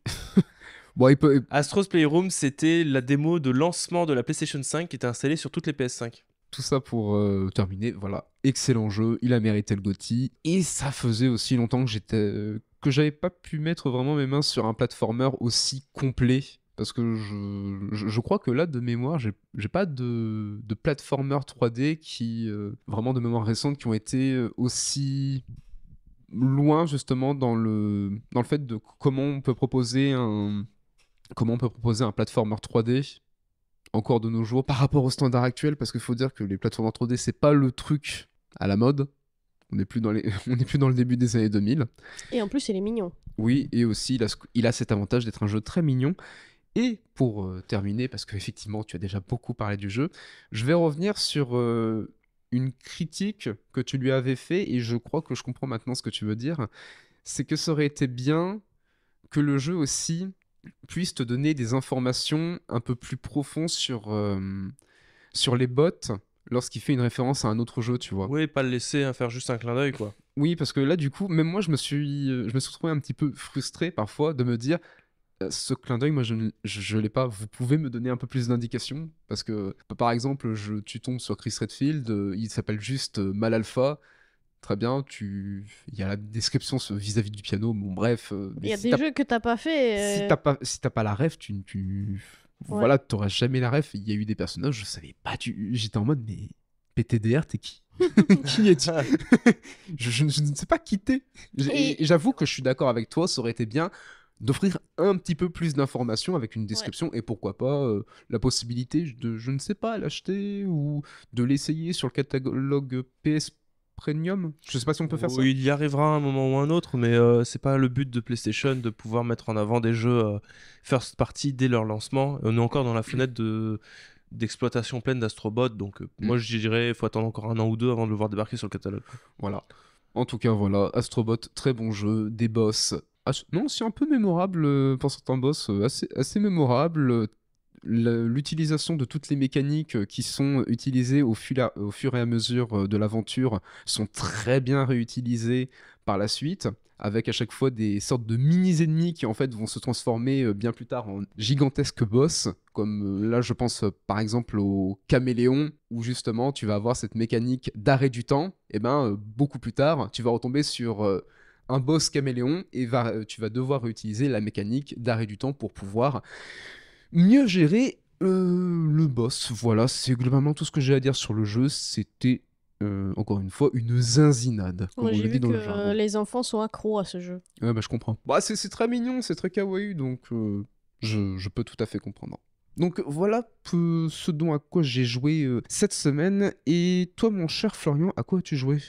[SPEAKER 2] Bon,
[SPEAKER 1] Astro's Playroom, c'était la démo de lancement de la PlayStation 5 qui était installée sur toutes les PS5.
[SPEAKER 2] Tout ça pour terminer, voilà, excellent jeu, il a mérité le GOTY, et ça faisait aussi longtemps que j'avais pas pu mettre vraiment mes mains sur un platformer aussi complet. Parce que je crois que là, de mémoire, j'ai pas de platformer 3D qui, vraiment de mémoire récente, qui ont été aussi loin, justement, dans le fait de comment on peut proposer un platformer 3D encore de nos jours par rapport au standard actuel. Parce qu'il faut dire que les platformers 3D, c'est pas le truc à la mode. On n'est plus dans on n'est plus dans le début des années 2000.
[SPEAKER 3] Et en plus, il est mignon.
[SPEAKER 2] Oui, et aussi, il a cet avantage d'être un jeu très mignon. Et pour terminer, parce qu'effectivement, tu as déjà beaucoup parlé du jeu, je vais revenir sur une critique que tu lui avais fait, et je crois que je comprends maintenant ce que tu veux dire. C'est que ça aurait été bien que le jeu aussi puisse te donner des informations un peu plus profondes sur les bots lorsqu'il fait une référence à un autre jeu, tu vois.
[SPEAKER 1] Oui, pas le laisser faire juste un clin d'œil, quoi.
[SPEAKER 2] Oui, parce que là, du coup, même moi, je me suis retrouvé un petit peu frustré parfois de me dire, ce clin d'œil, moi, je l'ai pas. Vous pouvez me donner un peu plus d'indications? Parce que, par exemple, tu tombes sur Chris Redfield, il s'appelle juste Mal Alpha. Très bien, il y a la description vis-à-vis du piano. Bon, bref.
[SPEAKER 3] Il y a des jeux que t'as pas fait.
[SPEAKER 2] Si t'as pas la ref, voilà, t'auras jamais la ref. Il y a eu des personnages, je savais pas. J'étais en mode, mais PTDR, t'es qui? Qui es-tu? je ne sais pas qui t'es. Et j'avoue que je suis d'accord avec toi, ça aurait été bien d'offrir un petit peu plus d'informations avec une description, et pourquoi pas la possibilité de, je ne sais pas, l'acheter ou de l'essayer sur le catalogue PS Premium. Je sais pas si on peut faire ça.
[SPEAKER 1] Oui, il y arrivera à un moment ou un autre, mais c'est pas le but de PlayStation de pouvoir mettre en avant des jeux first party dès leur lancement. On est encore dans la fenêtre d'exploitation pleine d'Astrobot, donc moi je dirais il faut attendre encore 1 an ou 2 avant de le voir débarquer sur le catalogue.
[SPEAKER 2] Voilà. En tout cas, voilà, Astrobot, très bon jeu, des boss. Non, c'est un peu mémorable pour certains boss, assez mémorable. L'utilisation de toutes les mécaniques qui sont utilisées au fur et à mesure de l'aventure sont très bien réutilisées par la suite, avec à chaque fois des sortes de mini-ennemis qui en fait vont se transformer bien plus tard en gigantesques boss, comme là je pense par exemple au caméléon, où justement tu vas avoir cette mécanique d'arrêt du temps, et beaucoup plus tard tu vas retomber sur un boss caméléon et tu vas devoir réutiliser la mécanique d'arrêt du temps pour pouvoir mieux gérer le boss. Voilà, c'est globalement tout ce que j'ai à dire sur le jeu. C'était, encore une fois, une zinzinade, comme
[SPEAKER 3] Moi,
[SPEAKER 2] on
[SPEAKER 3] j'ai
[SPEAKER 2] le dit
[SPEAKER 3] vu
[SPEAKER 2] dans le
[SPEAKER 3] que
[SPEAKER 2] jargon.
[SPEAKER 3] les enfants sont accros à ce jeu.
[SPEAKER 2] Ouais, je comprends. Bah, c'est très mignon, c'est très kawaii, donc je peux tout à fait comprendre. Donc voilà ce dont à quoi j'ai joué cette semaine. Et toi, mon cher Florian, à quoi as-tu joué?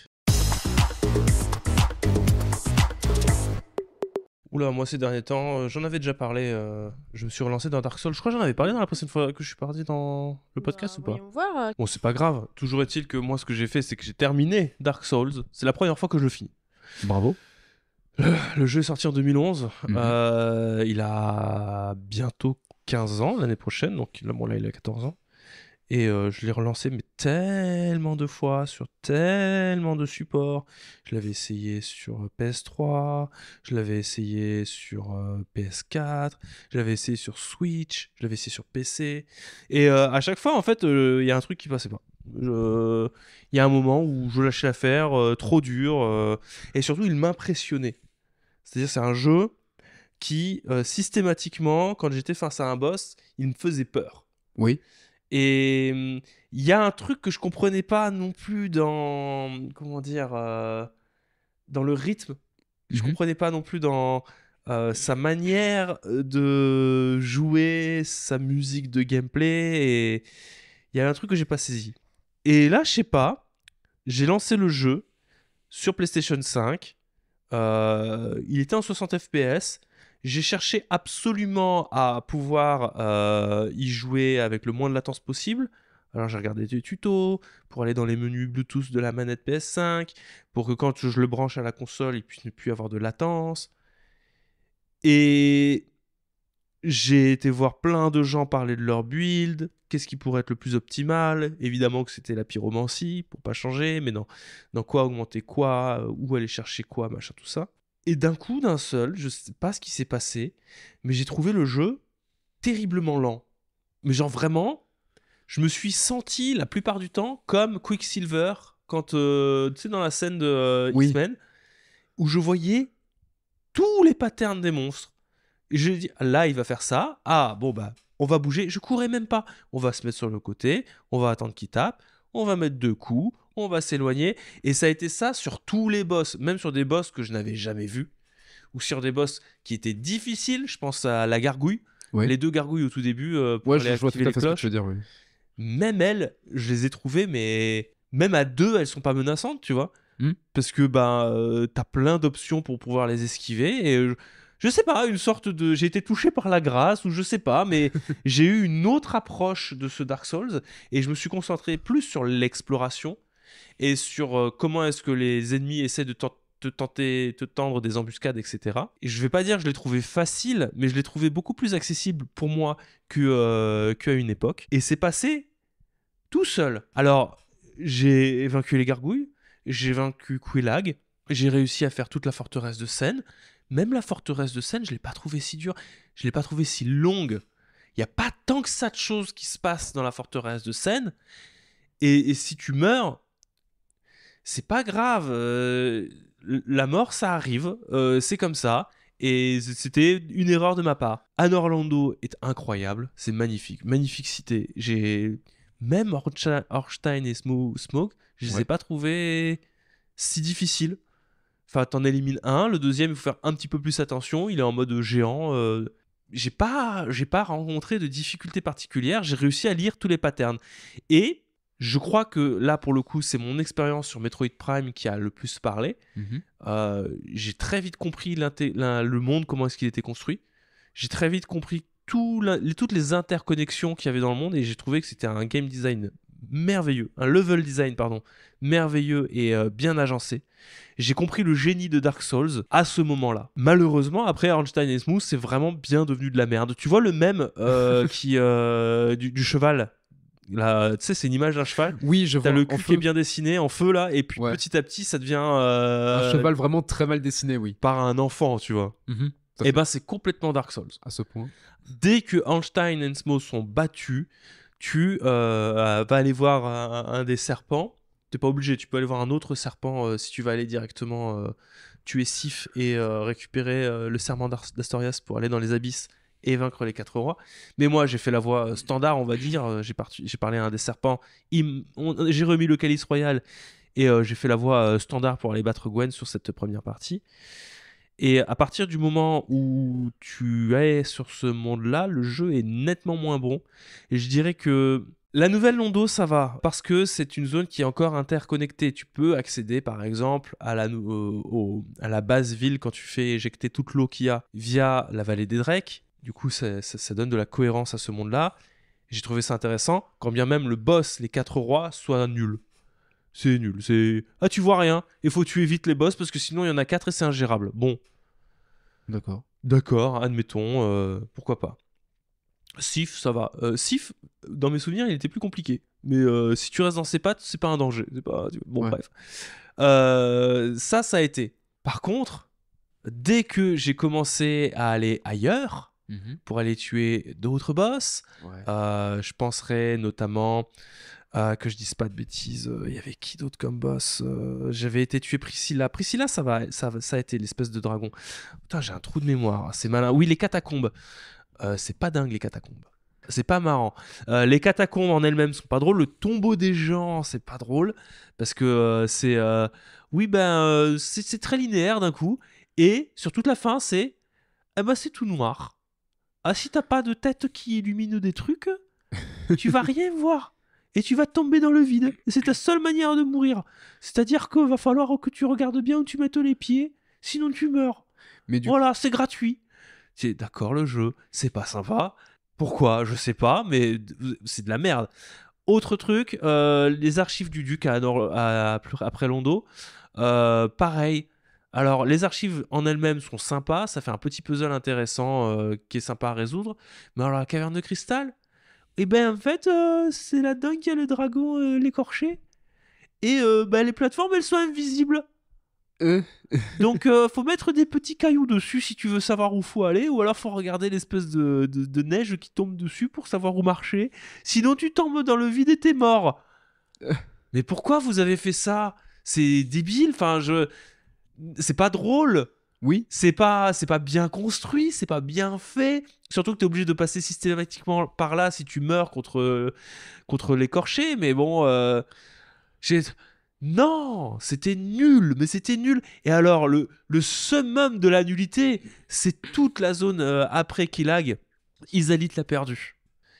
[SPEAKER 1] Oula, moi ces derniers temps, j'en avais déjà parlé, je me suis relancé dans Dark Souls. Je crois que j'en avais parlé dans la précédente fois que je suis parti dans le podcast ou pas?
[SPEAKER 3] Voyons voir.
[SPEAKER 1] Bon, c'est pas grave. Toujours est-il que moi, ce que j'ai fait, c'est que j'ai terminé Dark Souls. C'est la première fois que je le finis.
[SPEAKER 2] Bravo.
[SPEAKER 1] Le jeu est sorti en 2011.
[SPEAKER 2] Mhm.
[SPEAKER 1] Il a bientôt 15 ans l'année prochaine. Donc là, bon, là, il a 14 ans. Et je l'ai relancé mais tellement de fois, sur tellement de supports. Je l'avais essayé sur PS3, je l'avais essayé sur PS4, je l'avais essayé sur Switch, je l'avais essayé sur PC. Et à chaque fois, en fait, il y a un truc qui passait pas. Il y a un moment où je lâchais l'affaire, trop dur, et surtout, il m'impressionnait. C'est-à-dire, c'est un jeu qui, systématiquement, quand j'étais face à un boss, il me faisait peur.
[SPEAKER 2] Oui.
[SPEAKER 1] Et il y a un truc que je comprenais pas non plus dans, comment dire, dans le rythme. Je comprenais pas non plus dans sa manière de jouer, sa musique de gameplay. Et il y a un truc que j'ai pas saisi. Et là, je sais pas, j'ai lancé le jeu sur PlayStation 5. Il était en 60 FPS. J'ai cherché absolument à pouvoir y jouer avec le moins de latence possible. Alors j'ai regardé des tutos pour aller dans les menus Bluetooth de la manette PS5, pour que quand je le branche à la console, il puisse ne plus avoir de latence. Et j'ai été voir plein de gens parler de leur build, qu'est-ce qui pourrait être le plus optimal. Évidemment que c'était la pyromancie, pour pas changer, mais dans quoi augmenter quoi, où aller chercher quoi, machin, tout ça. Et d'un coup, d'un seul, je sais pas ce qui s'est passé, mais j'ai trouvé le jeu terriblement lent. Mais genre vraiment, je me suis senti la plupart du temps comme Quicksilver quand, tu sais, dans la scène de
[SPEAKER 2] Oui.
[SPEAKER 1] X-Men, où je voyais tous les patterns des monstres. Et je dis, là, il va faire ça. Ah, bon, bah, on va bouger. Je courais même pas. On va se mettre sur le côté, on va attendre qu'il tape, on va mettre 2 coups, on va s'éloigner. Et ça a été ça sur tous les boss, même sur des boss que je n'avais jamais vus, ou sur des boss qui étaient difficiles. Je pense à la gargouille,
[SPEAKER 2] Ouais.
[SPEAKER 1] les 2 gargouilles au tout début pour
[SPEAKER 2] Ouais,
[SPEAKER 1] aller
[SPEAKER 2] je vois tout
[SPEAKER 1] activer
[SPEAKER 2] à
[SPEAKER 1] les
[SPEAKER 2] fait ce que
[SPEAKER 1] cloches.
[SPEAKER 2] tu veux dire, oui.
[SPEAKER 1] Même elles, je les ai trouvées, mais même à 2, elles sont pas menaçantes, tu vois. Parce que t'as plein d'options pour pouvoir les esquiver. Et je sais pas, une sorte de... J'ai été touché par la grâce, ou je sais pas, mais j'ai eu une autre approche de ce Dark Souls. Et je me suis concentré plus sur l'exploration et sur comment est-ce que les ennemis essaient de te tendre des embuscades, etc. Et je vais pas dire que je l'ai trouvé facile, mais je l'ai trouvé beaucoup plus accessible pour moi qu'à une époque. Et c'est passé tout seul. Alors, j'ai vaincu les gargouilles, j'ai vaincu Quelaag, j'ai réussi à faire toute la forteresse de Sen. Même la forteresse de Sen, je l'ai pas trouvée si dure, je l'ai pas trouvée si longue. Il y a pas tant que ça de choses qui se passent dans la forteresse de Sen. Et si tu meurs, c'est pas grave. La mort, ça arrive. C'est comme ça. Et c'était une erreur de ma part. Anor Londo est incroyable. C'est magnifique. Magnifique cité. Même Ornstein et Smoke, je les ai pas trouvés si difficiles. Enfin, t'en élimines un. Le deuxième, il faut faire un petit peu plus attention. Il est en mode géant. J'ai pas rencontré de difficultés particulières. J'ai réussi à lire tous les patterns. Et je crois que là, pour le coup, c'est mon expérience sur Metroid Prime qui a le plus parlé. J'ai très vite compris le monde, comment est-ce qu'il était construit. J'ai très vite compris toutes les interconnexions qu'il y avait dans le monde, et j'ai trouvé que c'était un game design merveilleux, un level design, pardon, merveilleux et bien agencé. J'ai compris le génie de Dark Souls à ce moment-là. Malheureusement, après Ornstein et Smooth, c'est vraiment bien devenu de la merde. Tu vois le mème du cheval là, tu sais, c'est une image d'un cheval.
[SPEAKER 2] Oui, je vois.
[SPEAKER 1] T'as le cul qui est bien dessiné en feu là, et puis petit à petit, ça devient
[SPEAKER 2] un cheval vraiment très mal dessiné, oui.
[SPEAKER 1] Par un enfant, tu vois. Et c'est complètement Dark Souls.
[SPEAKER 2] À ce point.
[SPEAKER 1] Dès que Ornstein et Smooth sont battus, tu vas aller voir un des serpents. T'es pas obligé, tu peux aller voir un autre serpent si tu vas aller directement tuer Sif et récupérer le serment d'Astorias pour aller dans les abysses et vaincre les 4 rois. Mais moi, j'ai fait la voie standard, on va dire. J'ai parlé à un des serpents. J'ai remis le calice royal et j'ai fait la voie standard pour aller battre Gwen sur cette première partie. Et à partir du moment où tu es sur ce monde-là, le jeu est nettement moins bon. Et je dirais que la nouvelle Londo, ça va, parce que c'est une zone qui est encore interconnectée. Tu peux accéder, par exemple, à la base ville quand tu fais éjecter toute l'eau qu'il y a via la vallée des Drakes. Du coup, ça donne de la cohérence à ce monde-là. J'ai trouvé ça intéressant, quand bien même le boss, les 4 rois, soit nul. C'est nul. Ah, tu vois rien. Il faut tuer vite les boss parce que sinon il y en a 4 et c'est ingérable. Bon. D'accord, admettons. Pourquoi pas. Sif, ça va. Sif, dans mes souvenirs, il était plus compliqué. Mais si tu restes dans ses pattes, c'est pas un danger. Bon, bref. Ça a été. Par contre, dès que j'ai commencé à aller ailleurs, pour aller tuer d'autres boss, je penserais notamment... que je dise pas de bêtises, il y avait qui d'autre comme boss j'avais été tuer Priscilla. Priscilla, ça a été l'espèce de dragon. Putain, j'ai un trou de mémoire, c'est malin. Oui, les catacombes. C'est pas dingue, les catacombes. C'est pas marrant. Les catacombes en elles-mêmes sont pas drôles. Le tombeau des gens, c'est pas drôle. Parce que c'est très linéaire d'un coup. Et sur toute la fin, c'est tout noir. Ah, si t'as pas de tête qui illumine des trucs, tu vas rien voir. Et tu vas tomber dans le vide. Et c'est ta seule manière de mourir. C'est-à-dire qu'il va falloir que tu regardes bien où tu mettes les pieds, sinon tu meurs. Mais voilà, c'est gratuit. C'est d'accord, le jeu, c'est pas sympa. Pourquoi ? Je sais pas, mais c'est de la merde. Autre truc, les archives du duc après Londo. Pareil. Alors, les archives en elles-mêmes sont sympas. Ça fait un petit puzzle intéressant qui est sympa à résoudre. Mais alors, la caverne de cristal ? Et en fait, c'est là-dedans qu'il y a le dragon, l'écorché. Et les plateformes, elles sont invisibles. Donc, faut mettre des petits cailloux dessus si tu veux savoir où faut aller. Ou alors, faut regarder l'espèce de neige qui tombe dessus pour savoir où marcher. Sinon, tu tombes dans le vide et t'es mort. Mais pourquoi vous avez fait ça ? C'est débile. Enfin, c'est pas drôle. Oui, c'est pas bien construit, c'est pas bien fait. Surtout que t'es obligé de passer systématiquement par là si tu meurs contre l'écorché. Mais bon, non, c'était nul, mais c'était nul. Et alors, le summum de la nullité, c'est toute la zone après Quelaag. Ysalight l'a perdu.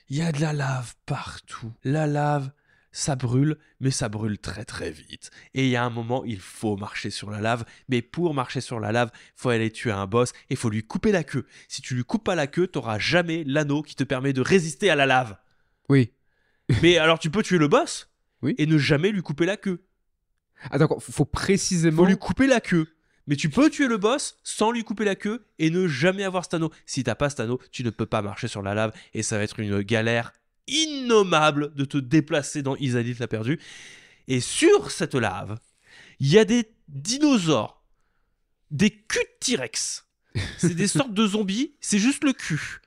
[SPEAKER 1] Il y a de la lave partout. La lave, ça brûle, mais ça brûle très très vite. Et il y a un moment, il faut marcher sur la lave, mais pour marcher sur la lave, il faut aller tuer un boss et il faut lui couper la queue. Si tu lui coupes pas la queue, t'auras jamais l'anneau qui te permet de résister à la lave.
[SPEAKER 2] Oui.
[SPEAKER 1] Mais alors tu peux tuer le boss
[SPEAKER 2] Oui.
[SPEAKER 1] et ne jamais lui couper la queue.
[SPEAKER 2] Ah d'accord, faut précisément...
[SPEAKER 1] Faut lui couper la queue. Mais tu peux tuer le boss sans lui couper la queue et ne jamais avoir cet anneau. Si t'as pas cet anneau, tu ne peux pas marcher sur la lave et ça va être une galère innommable de te déplacer dans Ysalill l'a perdu. Et sur cette lave, il y a des dinosaures, des culs de T-Rex. C'est des sortes de zombies, c'est juste le cul.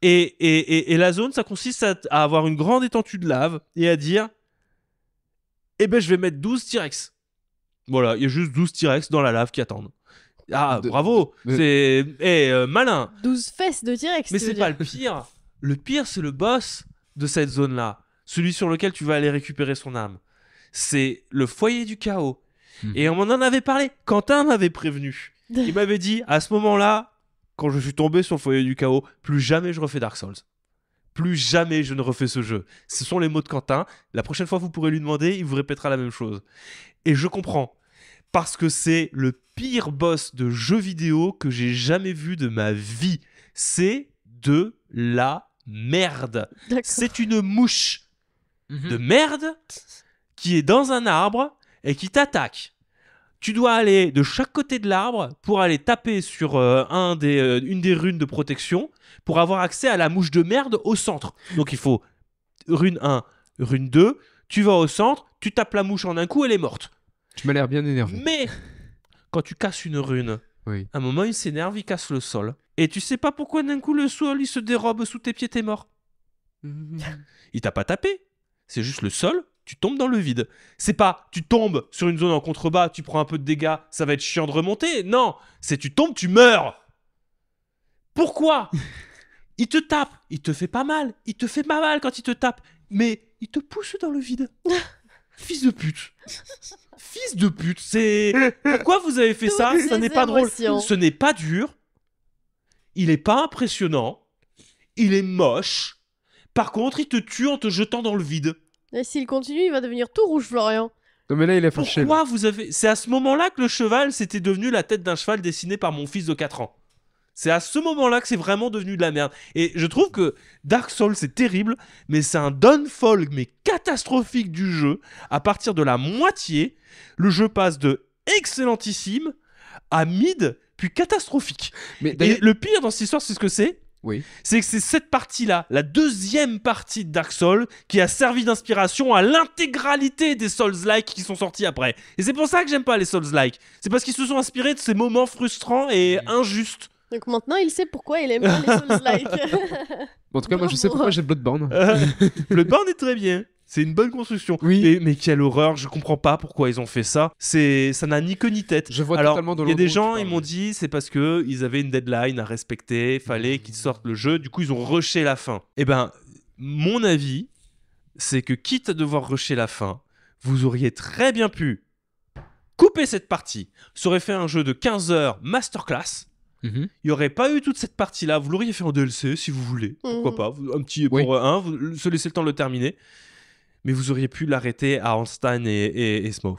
[SPEAKER 1] Et la zone, ça consiste à avoir une grande étendue de lave et à dire eh ben je vais mettre 12 T-Rex. Voilà, il y a juste 12 T-Rex dans la lave qui attendent. Ah, bravo, c'est malin.
[SPEAKER 3] 12 fesses de T-Rex.
[SPEAKER 1] Mais
[SPEAKER 3] tu veux
[SPEAKER 1] c'est pas
[SPEAKER 3] dire.
[SPEAKER 1] le pire. Le pire, c'est le boss de cette zone-là. Celui sur lequel tu vas aller récupérer son âme. C'est le foyer du chaos. Et on m'en avait parlé. Quentin m'avait prévenu. Il m'avait dit, à ce moment-là, quand je suis tombé sur le foyer du chaos, plus jamais je refais Dark Souls. Plus jamais je ne refais ce jeu. Ce sont les mots de Quentin. La prochaine fois, vous pourrez lui demander, il vous répétera la même chose. Et je comprends. Parce que c'est le pire boss de jeu vidéo que j'ai jamais vu de ma vie. C'est de la merde.
[SPEAKER 3] D'accord.
[SPEAKER 1] C'est une mouche de merde qui est dans un arbre et qui t'attaque. Tu dois aller de chaque côté de l'arbre pour aller taper sur une des runes de protection pour avoir accès à la mouche de merde au centre. Donc il faut rune 1, rune 2, tu vas au centre, tu tapes la mouche en un coup, elle est morte.
[SPEAKER 2] Tu m'as l'air bien énervé.
[SPEAKER 1] Mais quand tu casses une rune,
[SPEAKER 2] Oui.
[SPEAKER 1] à un moment il s'énerve, il casse le sol. Et tu sais pas pourquoi d'un coup le sol il se dérobe sous tes pieds, t'es mort. Il t'a pas tapé, c'est juste le sol, tu tombes dans le vide. C'est pas tu tombes sur une zone en contrebas, tu prends un peu de dégâts, ça va être chiant de remonter. Non, c'est tu tombes, tu meurs. Pourquoi? Il te tape, il te fait pas mal, il te fait pas mal quand il te tape, mais il te pousse dans le vide. Fils de pute. Fils de pute, c'est... Pourquoi vous avez fait ça?
[SPEAKER 3] Toutes
[SPEAKER 1] Ça n'est
[SPEAKER 3] les
[SPEAKER 1] pas drôle.
[SPEAKER 3] émotions.
[SPEAKER 1] Ce n'est pas dur. Il est pas impressionnant. Il est moche. Par contre, il te tue en te jetant dans le vide.
[SPEAKER 3] Et s'il continue, il va devenir tout rouge, Florian.
[SPEAKER 2] Non mais là il a fâché.
[SPEAKER 1] Pourquoi vous avez... C'est à ce moment-là que le cheval, c'était devenu la tête d'un cheval dessiné par mon fils de 4 ans. C'est à ce moment-là que c'est vraiment devenu de la merde. Et je trouve que Dark Souls, c'est terrible, mais c'est un downfall mais catastrophique du jeu. À partir de la moitié, le jeu passe de excellentissime à mid, puis catastrophique.
[SPEAKER 2] Mais
[SPEAKER 1] Et
[SPEAKER 2] d'ailleurs...
[SPEAKER 1] le pire dans cette histoire, c'est ce que c'est.
[SPEAKER 2] Oui.
[SPEAKER 1] C'est que c'est cette partie-là, la deuxième partie de Dark Souls, qui a servi d'inspiration à l'intégralité des Souls-like qui sont sortis après. Et c'est pour ça que j'aime pas les Souls-like. C'est parce qu'ils se sont inspirés de ces moments frustrants et injustes.
[SPEAKER 3] Donc maintenant, il sait pourquoi il aime pas les Souls-like.
[SPEAKER 2] Bon, en tout cas, moi je sais
[SPEAKER 3] Bravo.
[SPEAKER 2] pourquoi j'ai Bloodborne.
[SPEAKER 1] Bloodborne est très bien. C'est une bonne construction.
[SPEAKER 2] Oui.
[SPEAKER 1] Mais quelle horreur, je comprends pas pourquoi ils ont fait ça. Ça n'a ni queue ni tête.
[SPEAKER 2] Je vois
[SPEAKER 1] Alors,
[SPEAKER 2] totalement de
[SPEAKER 1] il y a des
[SPEAKER 2] l'endroit où
[SPEAKER 1] gens,
[SPEAKER 2] tu
[SPEAKER 1] ils
[SPEAKER 2] parles.
[SPEAKER 1] m'ont dit, c'est parce que ils avaient une deadline à respecter, fallait qu'ils sortent le jeu. Du coup, ils ont rushé la fin. Eh ben, mon avis, c'est que quitte à devoir rusher la fin, vous auriez très bien pu couper cette partie. Ça aurait fait un jeu de 15 heures masterclass.
[SPEAKER 2] Mhm.
[SPEAKER 1] Il n'y aurait pas eu toute cette partie-là. Vous l'auriez fait en DLC si vous voulez. Pourquoi
[SPEAKER 3] Mhm.
[SPEAKER 1] pas. Un petit
[SPEAKER 2] Oui.
[SPEAKER 1] pour un, vous se laisser le temps de le terminer. Mais vous auriez pu l'arrêter à Ornstein et Smough.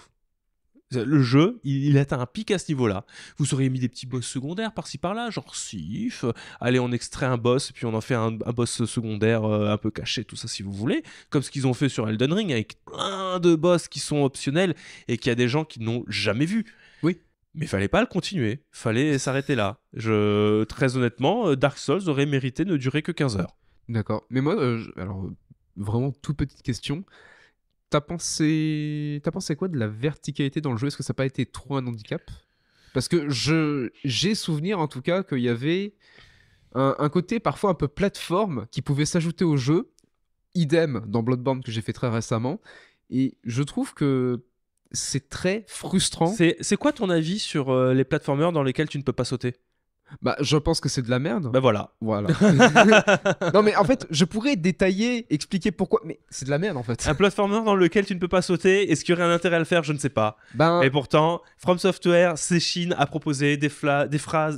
[SPEAKER 1] Le jeu, il atteint un pic à ce niveau-là. Vous auriez mis des petits boss secondaires par-ci par-là, genre Sif. Allez, on extrait un boss, puis on en fait un boss secondaire un peu caché, tout ça si vous voulez. Comme ce qu'ils ont fait sur Elden Ring, avec plein de boss qui sont optionnels et qu'il y a des gens qui n'ont jamais vu.
[SPEAKER 2] Oui.
[SPEAKER 1] Mais fallait pas le continuer, fallait s'arrêter là. Très honnêtement, Dark Souls aurait mérité de ne durer que 15 heures.
[SPEAKER 2] D'accord. Mais moi, alors, vraiment toute petite question. T'as pensé quoi de la verticalité dans le jeu? Est-ce que ça n'a pas été trop un handicap? Parce que j'ai souvenir en tout cas qu'il y avait un côté parfois un peu plateforme qui pouvait s'ajouter au jeu. Idem dans Bloodborne que j'ai fait très récemment. Et je trouve que c'est très frustrant.
[SPEAKER 1] C'est quoi ton avis sur les platformers dans lesquels tu ne peux pas sauter?
[SPEAKER 2] Bah, je pense que c'est de la merde.
[SPEAKER 1] Bah voilà.
[SPEAKER 2] Voilà. Non, mais en fait, je pourrais détailler, expliquer pourquoi. Mais c'est de la merde en fait.
[SPEAKER 1] Un platformer dans lequel tu ne peux pas sauter, est-ce qu'il y aurait un intérêt à le faire? Je ne sais pas.
[SPEAKER 2] Ben,
[SPEAKER 1] Et pourtant, From Software s'échine à proposer des phases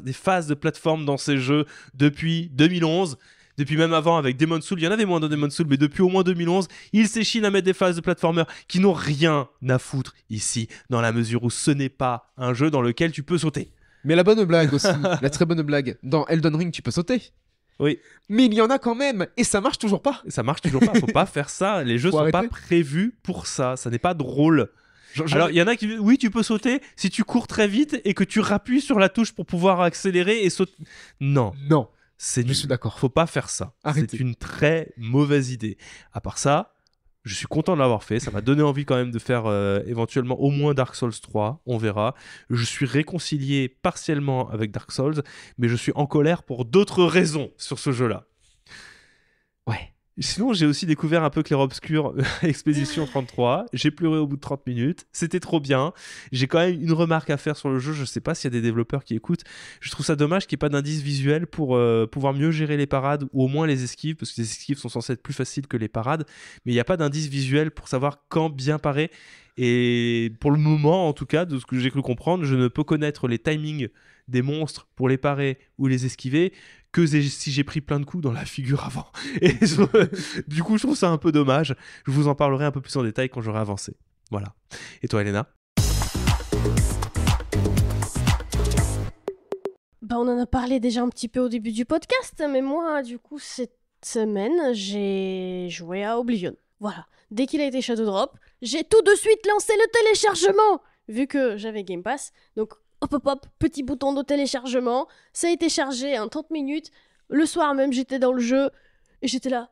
[SPEAKER 1] de plateforme dans ses jeux depuis 2011. depuis même avant avec Demon's Souls, il y en avait moins dans Demon's Souls, mais depuis au moins 2011, ils s'échinent à mettre des phases de platformer qui n'ont rien à foutre ici, dans la mesure où ce n'est pas un jeu dans lequel tu peux sauter.
[SPEAKER 2] Mais la bonne blague aussi, la très bonne blague, dans Elden Ring, tu peux sauter.
[SPEAKER 1] Oui.
[SPEAKER 2] Mais il y en a quand même, et ça marche toujours pas.
[SPEAKER 1] Ça marche toujours pas, faut pas faire ça, les jeux
[SPEAKER 2] Faut
[SPEAKER 1] sont pas
[SPEAKER 2] arrêter.
[SPEAKER 1] prévus pour ça n'est pas drôle. Alors, il y en a qui disent, oui, tu peux sauter si tu cours très vite et que tu rappuies sur la touche pour pouvoir accélérer et sauter. Non,
[SPEAKER 2] Non,
[SPEAKER 1] c'est
[SPEAKER 2] je
[SPEAKER 1] nul.
[SPEAKER 2] suis d'accord.
[SPEAKER 1] Faut pas faire ça.
[SPEAKER 2] Arrêtez.
[SPEAKER 1] C'est une très mauvaise idée. À part ça, je suis content de l'avoir fait. Ça m'a donné envie quand même de faire éventuellement au moins Dark Souls 3. On verra. Je suis réconcilié partiellement avec Dark Souls, mais je suis en colère pour d'autres raisons sur ce jeu-là.
[SPEAKER 2] Ouais.
[SPEAKER 1] Sinon, j'ai aussi découvert un peu Clair Obscur Expédition 33. J'ai pleuré au bout de 30 minutes. C'était trop bien. J'ai quand même une remarque à faire sur le jeu. Je sais pas s'il y a des développeurs qui écoutent. Je trouve ça dommage qu'il n'y ait pas d'indice visuel pour pouvoir mieux gérer les parades ou au moins les esquives, parce que les esquives sont censées être plus faciles que les parades. Mais il n'y a pas d'indice visuel pour savoir quand bien parer. Et pour le moment, en tout cas, de ce que j'ai cru comprendre, je ne peux connaître les timings des monstres pour les parer ou les esquiver que si j'ai pris plein de coups dans la figure avant. Et du coup, je trouve ça un peu dommage. Je vous en parlerai un peu plus en détail quand j'aurai avancé. Voilà. Et toi, Elena ?
[SPEAKER 3] On en a parlé déjà un petit peu au début du podcast, mais moi, du coup, cette semaine, j'ai joué à Oblivion. Voilà. Dès qu'il a été Shadow Drop, j'ai tout de suite lancé le téléchargement, vu que j'avais Game Pass. Donc, hop, petit bouton de téléchargement. Ça a été chargé en 30 minutes. Le soir même, j'étais dans le jeu et j'étais là.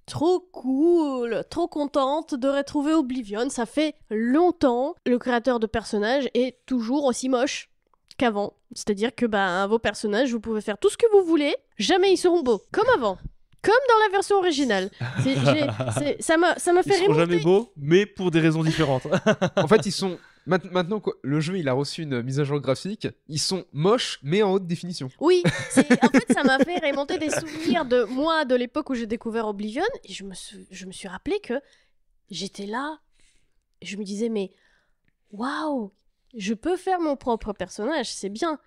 [SPEAKER 3] Trop cool, trop contente de retrouver Oblivion. Ça fait longtemps. Le créateur de personnages est toujours aussi moche qu'avant. C'est-à-dire que vos personnages, vous pouvez faire tout ce que vous voulez. Jamais ils seront beaux. Comme avant. Comme dans la version originale. Ça m'a fait
[SPEAKER 1] Ils seront
[SPEAKER 3] remonter.
[SPEAKER 1] jamais beaux, mais pour des raisons différentes.
[SPEAKER 2] En fait, ils sont... Maintenant que le jeu il a reçu une mise à jour graphique, ils sont moches mais en haute définition.
[SPEAKER 3] Oui, en fait ça m'a fait remonter des souvenirs de moi de l'époque où j'ai découvert Oblivion et je me suis rappelé que j'étais là et je me disais mais waouh, je peux faire mon propre personnage, c'est bien.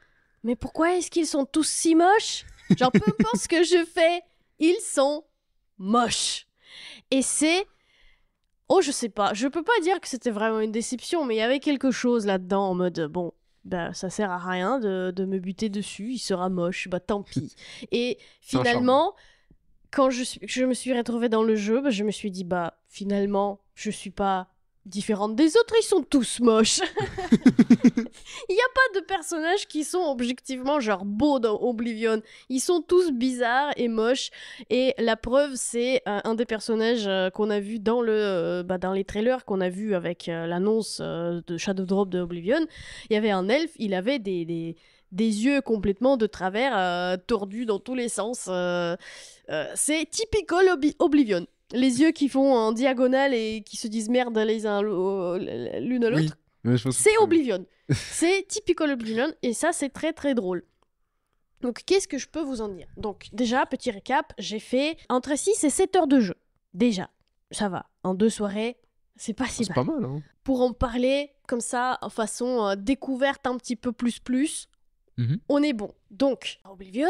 [SPEAKER 3] Mais pourquoi est-ce qu'ils sont tous si moches ? Genre peu importe ce que je fais, ils sont moches. Et c'est... Oh, je sais pas. Je peux pas dire que c'était vraiment une déception, mais il y avait quelque chose là-dedans en mode, bon, ça sert à rien de me buter dessus, il sera moche, tant pis. Et finalement, quand je me suis retrouvée dans le jeu, je me suis dit, finalement, je suis pas différente des autres, ils sont tous moches. Il n'y a pas de personnages qui sont objectivement genre beaux dans Oblivion. Ils sont tous bizarres et moches. Et la preuve, c'est un des personnages qu'on a vu dans les trailers qu'on a vu avec l'annonce de Shadow Drop de Oblivion. Il y avait un elfe, il avait des yeux complètement de travers, tordus dans tous les sens. C'est typical Oblivion. Les yeux qui font en diagonale et qui se disent merde l'une à l'autre.
[SPEAKER 2] Oui.
[SPEAKER 3] C'est Oblivion. C'est typical Oblivion et ça c'est très très drôle. Donc qu'est-ce que je peux vous en dire ? Donc déjà, petit récap, j'ai fait entre 6 et 7 heures de jeu. Déjà, ça va. En 2 soirées, c'est pas si
[SPEAKER 2] C'est
[SPEAKER 3] mal.
[SPEAKER 2] pas mal, hein.
[SPEAKER 3] Pour en parler comme ça, en façon découverte un petit peu plus, on est bon. Donc, Oblivion,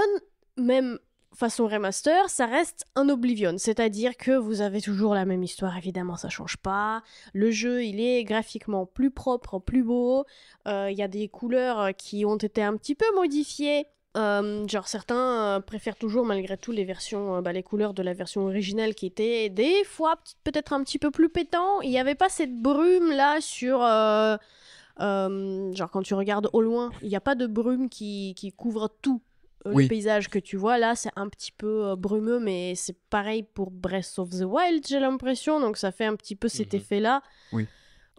[SPEAKER 3] même façon remaster, ça reste un Oblivion. C'est-à-dire que vous avez toujours la même histoire, évidemment, ça change pas. Le jeu, il est graphiquement plus propre, plus beau. Il y a des couleurs qui ont été un petit peu modifiées. Genre certains préfèrent toujours malgré tout les versions, les couleurs de la version originale qui étaient des fois peut-être un petit peu plus pétant. Il n'y avait pas cette brume là sur... genre quand tu regardes au loin, il n'y a pas de brume qui couvre tout le paysage que tu vois. Là, c'est un petit peu brumeux, mais c'est pareil pour Breath of the Wild, j'ai l'impression. Donc ça fait un petit peu cet effet-là.
[SPEAKER 2] Oui.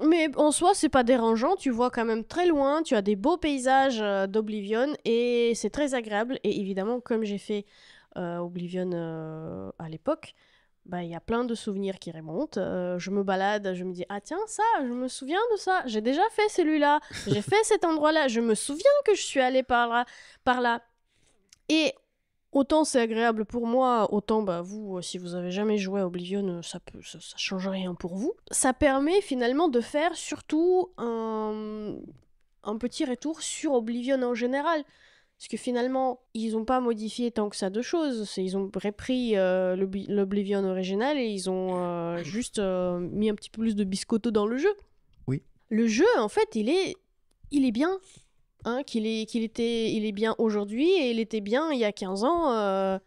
[SPEAKER 3] Mais en soi, c'est pas dérangeant. Tu vois quand même très loin. Tu as des beaux paysages d'Oblivion et c'est très agréable. Et évidemment, comme j'ai fait Oblivion à l'époque, il y a plein de souvenirs qui remontent. Je me balade, je me dis ah tiens ça, je me souviens de ça. J'ai déjà fait celui-là. J'ai fait cet endroit-là. Je me souviens que je suis allée par là. Et autant c'est agréable pour moi, autant vous, si vous avez jamais joué à Oblivion, ça change rien pour vous. Ça permet finalement de faire surtout un petit retour sur Oblivion en général. Parce que finalement, ils ont pas modifié tant que ça de choses. Ils ont repris l'Oblivion original et ils ont juste mis un petit peu plus de biscotto dans le jeu.
[SPEAKER 2] Oui.
[SPEAKER 3] Le jeu, en fait, il est bien. Hein, il est bien aujourd'hui et il était bien il y a 15 ans,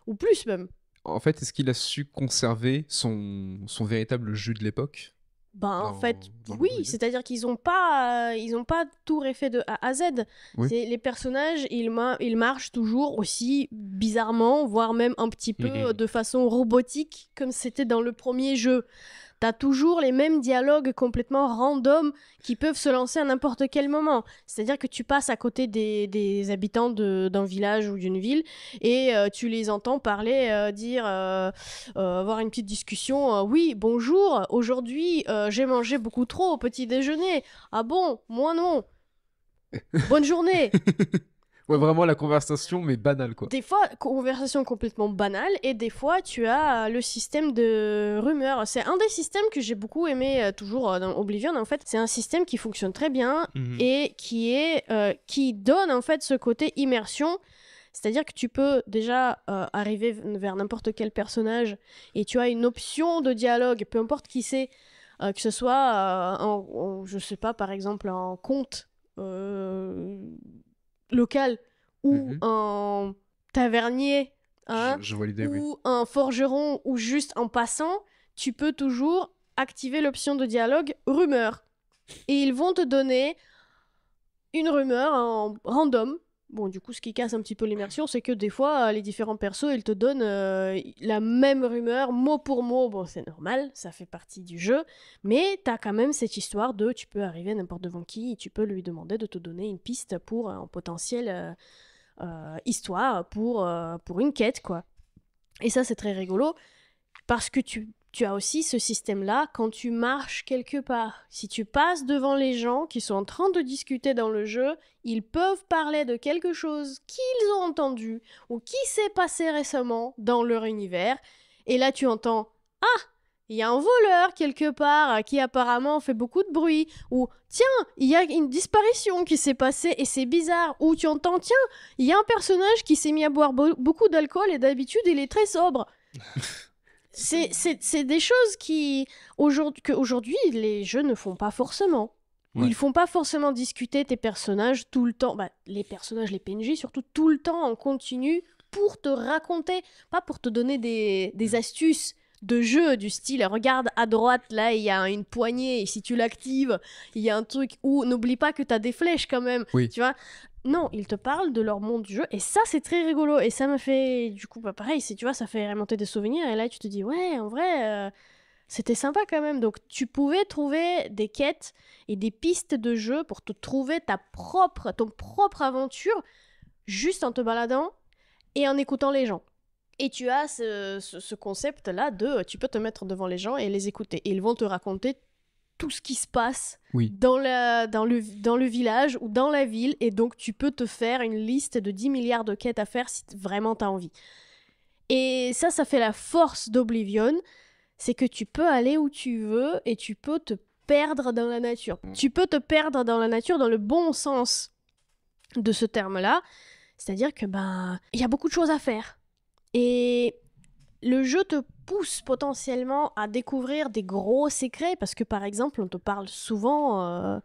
[SPEAKER 3] ou plus même.
[SPEAKER 2] En fait, est-ce qu'il a su conserver son véritable jeu de l'époque?
[SPEAKER 3] En fait,
[SPEAKER 2] dans
[SPEAKER 3] oui,
[SPEAKER 2] l'Oblivion.
[SPEAKER 3] c'est-à-dire qu'ils ont pas tout refait de A à Z.
[SPEAKER 2] Oui.
[SPEAKER 3] Les personnages, ils marchent toujours aussi bizarrement, voire même un petit peu de façon robotique, comme c'était dans le premier jeu. T'as toujours les mêmes dialogues complètement random qui peuvent se lancer à n'importe quel moment. C'est-à-dire que tu passes à côté des habitants d'un village ou d'une ville et tu les entends parler, avoir une petite discussion. Oui, bonjour, aujourd'hui j'ai mangé beaucoup trop au petit déjeuner. Ah bon, moi non. Bonne journée.
[SPEAKER 2] Ouais, vraiment la conversation, mais banale, quoi.
[SPEAKER 3] Des fois, conversation complètement banale, et des fois, tu as le système de rumeurs. C'est un des systèmes que j'ai beaucoup aimé, toujours dans Oblivion, en fait. C'est un système qui fonctionne très bien et qui donne, en fait, ce côté immersion. C'est-à-dire que tu peux déjà arriver vers n'importe quel personnage et tu as une option de dialogue, peu importe qui c'est, que ce soit, je sais pas, par exemple, un conte local ou un tavernier, hein,
[SPEAKER 2] Je vois l'idée, oui.
[SPEAKER 3] ou un forgeron, ou juste en passant, tu peux toujours activer l'option de dialogue rumeur. Et ils vont te donner une rumeur en random. Bon, du coup, ce qui casse un petit peu l'immersion, c'est que des fois, les différents persos, ils te donnent la même rumeur, mot pour mot. Bon, c'est normal, ça fait partie du jeu. Mais t'as quand même cette histoire de tu peux arriver n'importe devant qui et tu peux lui demander de te donner une piste pour un potentiel histoire, pour une quête, quoi. Et ça, c'est très rigolo parce que tu as aussi ce système-là quand tu marches quelque part. Si tu passes devant les gens qui sont en train de discuter dans le jeu, ils peuvent parler de quelque chose qu'ils ont entendu ou qui s'est passé récemment dans leur univers. Et là, tu entends « Ah, il y a un voleur quelque part qui apparemment fait beaucoup de bruit. » Ou « Tiens, il y a une disparition qui s'est passée et c'est bizarre. » Ou tu entends « Tiens, il y a un personnage qui s'est mis à boire beaucoup d'alcool et d'habitude, il est très sobre. » C'est des choses qu'aujourd'hui, les jeux ne font pas forcément.
[SPEAKER 1] Ouais.
[SPEAKER 3] Ils font pas forcément discuter tes personnages tout le temps. Les personnages, les PNJ, surtout tout le temps en continu pour te raconter, pas pour te donner des astuces de jeu du style regarde à droite, là il y a une poignée et si tu l'actives, il y a un truc où n'oublie pas que t'as des flèches quand même.
[SPEAKER 2] Oui.
[SPEAKER 3] Tu vois. Non, ils te parlent de leur monde du jeu et ça c'est très rigolo et ça me fait du coup pareil, tu vois, ça fait remonter des souvenirs et là tu te dis ouais en vrai c'était sympa quand même. Donc tu pouvais trouver des quêtes et des pistes de jeu pour te trouver ton propre aventure juste en te baladant et en écoutant les gens. Et tu as ce concept-là de tu peux te mettre devant les gens et les écouter. Et ils vont te raconter tout ce qui se passe dans le village ou dans la ville. Et donc, tu peux te faire une liste de 10 milliards de quêtes à faire si vraiment tu as envie. Et ça fait la force d'Oblivion. C'est que tu peux aller où tu veux et tu peux te perdre dans la nature. Tu peux te perdre dans la nature dans le bon sens de ce terme-là. C'est-à-dire que il y a beaucoup de choses à faire. Et le jeu te pousse potentiellement à découvrir des gros secrets parce que par exemple on te parle souvent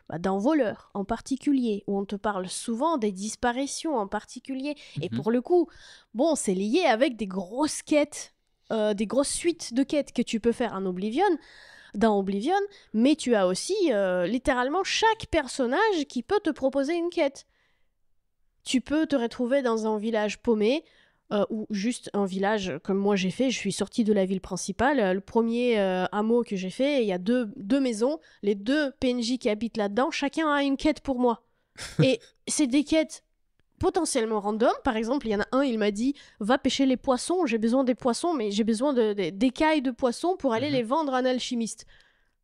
[SPEAKER 3] d'un voleur en particulier ou on te parle souvent des disparitions en particulier et pour le coup bon c'est lié avec des grosses quêtes, des grosses suites de quêtes que tu peux faire dans Oblivion, mais tu as aussi littéralement chaque personnage qui peut te proposer une quête. Tu peux te retrouver dans un village paumé ou juste un village comme moi j'ai fait. Je suis sortie de la ville principale. Le premier hameau que j'ai fait, il y a deux maisons. Les deux PNJ qui habitent là-dedans, chacun a une quête pour moi. Et c'est des quêtes potentiellement random. Par exemple, il y en a un, il m'a dit « Va pêcher les poissons, j'ai besoin des poissons, mais j'ai besoin d'écailles de poissons pour aller les vendre à un alchimiste. »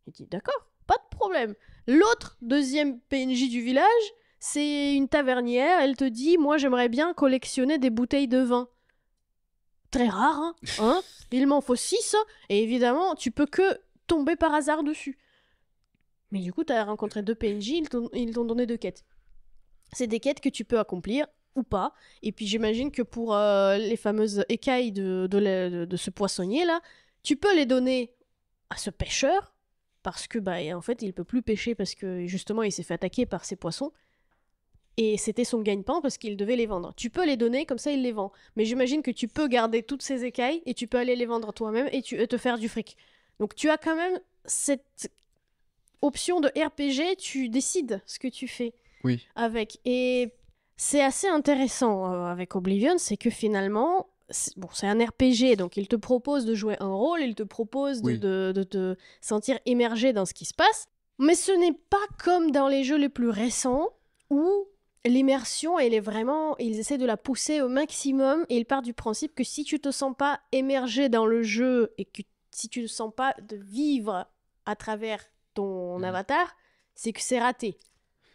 [SPEAKER 3] J'ai dit « D'accord, pas de problème. » L'autre, deuxième PNJ du village, c'est une tavernière. Elle te dit « Moi, j'aimerais bien collectionner des bouteilles de vin. » Très rare, hein, il m'en faut 6, et évidemment, tu peux que tomber par hasard dessus. Mais du coup, tu as rencontré deux PNJ, ils t'ont donné 2 quêtes. C'est des quêtes que tu peux accomplir ou pas. Et puis j'imagine que pour les fameuses écailles de ce poissonnier-là, tu peux les donner à ce pêcheur, parce que en fait, il peut plus pêcher parce que justement, il s'est fait attaquer par ces poissons. Et c'était son gagne-pain parce qu'il devait les vendre. Tu peux les donner, comme ça il les vend. Mais j'imagine que tu peux garder toutes ces écailles et tu peux aller les vendre toi-même et te faire du fric. Donc tu as quand même cette option de RPG, tu décides ce que tu fais avec. Et c'est assez intéressant avec Oblivion, c'est que finalement, c'est un RPG, donc il te propose de jouer un rôle, il te propose de te sentir immergé dans ce qui se passe. Mais ce n'est pas comme dans les jeux les plus récents où l'immersion, ils essaient de la pousser au maximum et ils partent du principe que si tu te sens pas immergé dans le jeu et que si tu ne sens pas de vivre à travers ton avatar, c'est que c'est raté.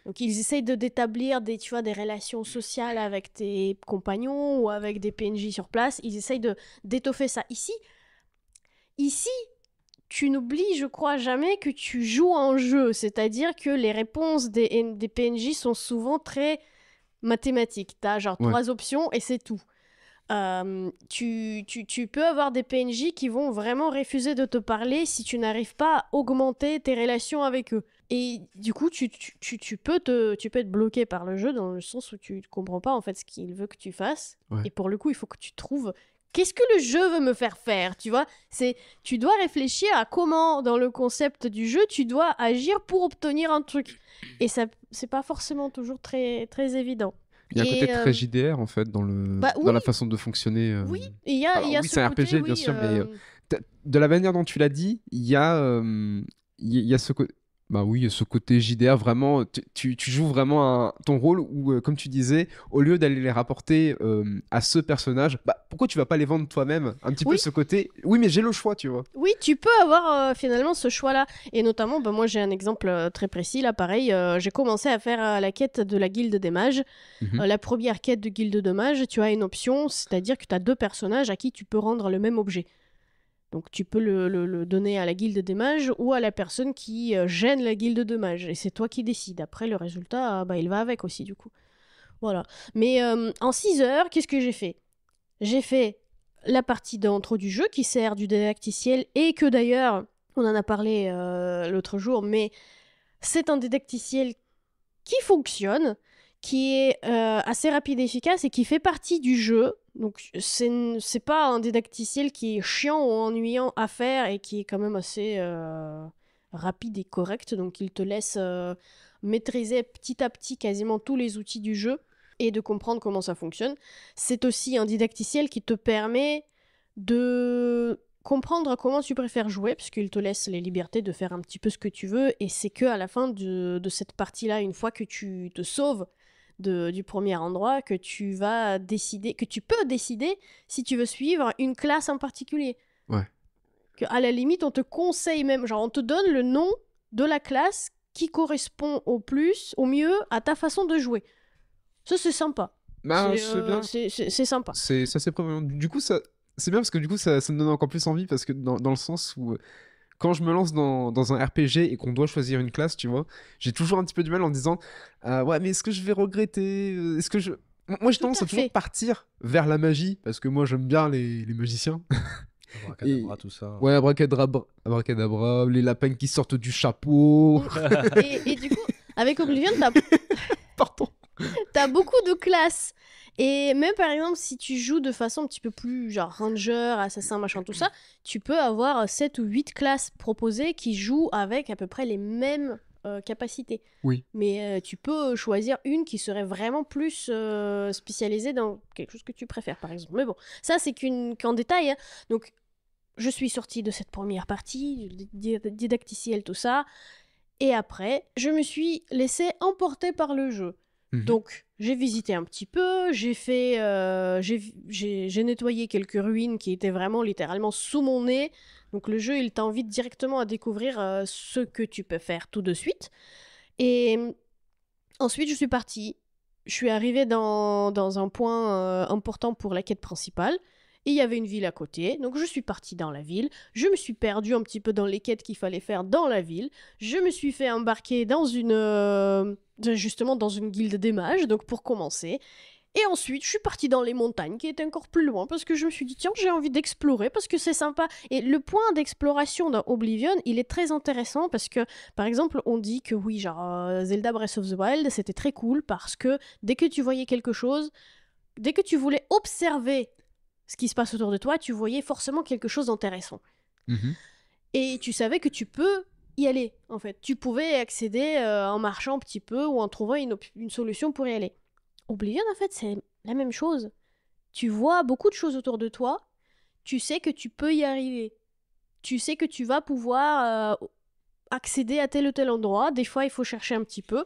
[SPEAKER 3] Donc ils essayent d'établir des relations sociales avec tes compagnons ou avec des PNJ sur place. Ils essayent d'étoffer ça. Ici, tu n'oublies, je crois, jamais que tu joues un jeu. C'est-à-dire que les réponses des PNJ sont souvent très mathématiques. T'as genre 3 options et c'est tout. Tu peux avoir des PNJ qui vont vraiment refuser de te parler si tu n'arrives pas à augmenter tes relations avec eux. Et du coup, tu peux être bloqué par le jeu dans le sens où tu ne comprends pas en fait ce qu'il veut que tu fasses. Et pour le coup, il faut que tu trouves qu'est-ce que le jeu veut me faire faire, tu vois ? Tu dois réfléchir à comment, dans le concept du jeu, tu dois agir pour obtenir un truc. Et ça, c'est pas forcément toujours très, très évident.
[SPEAKER 2] Il y a un côté très JDR, en fait, dans la façon de fonctionner.
[SPEAKER 3] Oui, il y a
[SPEAKER 2] c'est un RPG, bien sûr, mais de la manière dont tu l'as dit, il y a ce côté... Bah oui, ce côté JDR, vraiment, tu joues vraiment ton rôle où, comme tu disais, au lieu d'aller les rapporter à ce personnage, pourquoi tu vas pas les vendre toi-même ? Un petit peu ce côté, oui, mais j'ai le choix, tu vois.
[SPEAKER 3] Oui, tu peux avoir finalement ce choix-là. Et notamment, moi j'ai un exemple très précis, là, pareil, j'ai commencé à faire la quête de la Guilde des Mages. La première quête de Guilde des Mages, tu as une option, c'est-à-dire que tu as 2 personnages à qui tu peux rendre le même objet. Donc tu peux le donner à la guilde des mages ou à la personne qui gêne la guilde des mages. Et c'est toi qui décides. Après, le résultat, il va avec aussi, du coup. Voilà. Mais en 6 heures, qu'est-ce que j'ai fait ? J'ai fait la partie d'intro du jeu qui sert du didacticiel et que d'ailleurs, on en a parlé l'autre jour, mais c'est un didacticiel qui fonctionne, qui est assez rapide et efficace et qui fait partie du jeu. Donc c'est pas un didacticiel qui est chiant ou ennuyant à faire et qui est quand même assez rapide et correct. Donc il te laisse maîtriser petit à petit quasiment tous les outils du jeu et de comprendre comment ça fonctionne. C'est aussi un didacticiel qui te permet de comprendre comment tu préfères jouer, puisqu'il te laisse les libertés de faire un petit peu ce que tu veux, et c'est que à la fin de cette partie-là, une fois que tu te sauves du premier endroit, que tu vas décider, que tu peux décider si tu veux suivre une classe en particulier.
[SPEAKER 2] Ouais.
[SPEAKER 3] Que à la limite, on te conseille même, genre on te donne le nom de la classe qui correspond au mieux à ta façon de jouer. Ça, c'est sympa.
[SPEAKER 2] C'est bien.
[SPEAKER 3] C'est sympa.
[SPEAKER 2] Ça, c'est probablement... Du coup, c'est bien parce que du coup, ça me donne encore plus envie parce que dans le sens où quand je me lance dans un RPG et qu'on doit choisir une classe, tu vois, j'ai toujours un petit peu du mal en disant ouais, mais est-ce que je vais regretter est-ce que je... Moi, j'ai tendance à toujours partir vers la magie parce que moi, j'aime bien les magiciens.
[SPEAKER 1] Abracadabra, tout ça.
[SPEAKER 2] Ouais, abracadabra, les lapins qui sortent du chapeau.
[SPEAKER 3] et du coup, avec Oblivion,
[SPEAKER 2] Pardon.
[SPEAKER 3] T'as beaucoup de classes. Et même par exemple, si tu joues de façon un petit peu plus genre ranger, assassin, machin, tout ça, tu peux avoir 7 ou 8 classes proposées qui jouent avec à peu près les mêmes capacités.
[SPEAKER 2] Oui.
[SPEAKER 3] Mais tu peux choisir une qui serait vraiment plus spécialisée dans quelque chose que tu préfères, par exemple. Mais bon, ça c'est qu'en détail. Hein. Donc, je suis sortie de cette première partie, didacticiel, tout ça. Et après, je me suis laissée emporter par le jeu. Donc, j'ai visité un petit peu, j'ai nettoyé quelques ruines qui étaient vraiment littéralement sous mon nez. Donc, le jeu, il t'invite directement à découvrir ce que tu peux faire tout de suite. Et ensuite, je suis partie. Je suis arrivée dans un point important pour la quête principale. Et il y avait une ville à côté, donc je suis partie dans la ville, je me suis perdue un petit peu dans les quêtes qu'il fallait faire dans la ville, je me suis fait embarquer dans justement dans une guilde des mages, donc pour commencer, Et ensuite, je suis partie dans les montagnes, qui étaient encore plus loin, parce que je me suis dit, tiens, j'ai envie d'explorer, parce que c'est sympa. Et le point d'exploration dans Oblivion, il est très intéressant, parce que, par exemple, on dit que oui, genre, Zelda Breath of the Wild, c'était très cool, parce que dès que tu voyais quelque chose, dès que tu voulais observer ce qui se passe autour de toi, tu voyais forcément quelque chose d'intéressant.
[SPEAKER 2] Mhm.
[SPEAKER 3] Et tu savais que tu peux y aller, en fait. Tu pouvais accéder en marchant un petit peu, ou en trouvant une solution pour y aller. Oblivion, en fait, c'est la même chose. Tu vois beaucoup de choses autour de toi, tu sais que tu peux y arriver. Tu sais que tu vas pouvoir accéder à tel ou tel endroit. Des fois, il faut chercher un petit peu,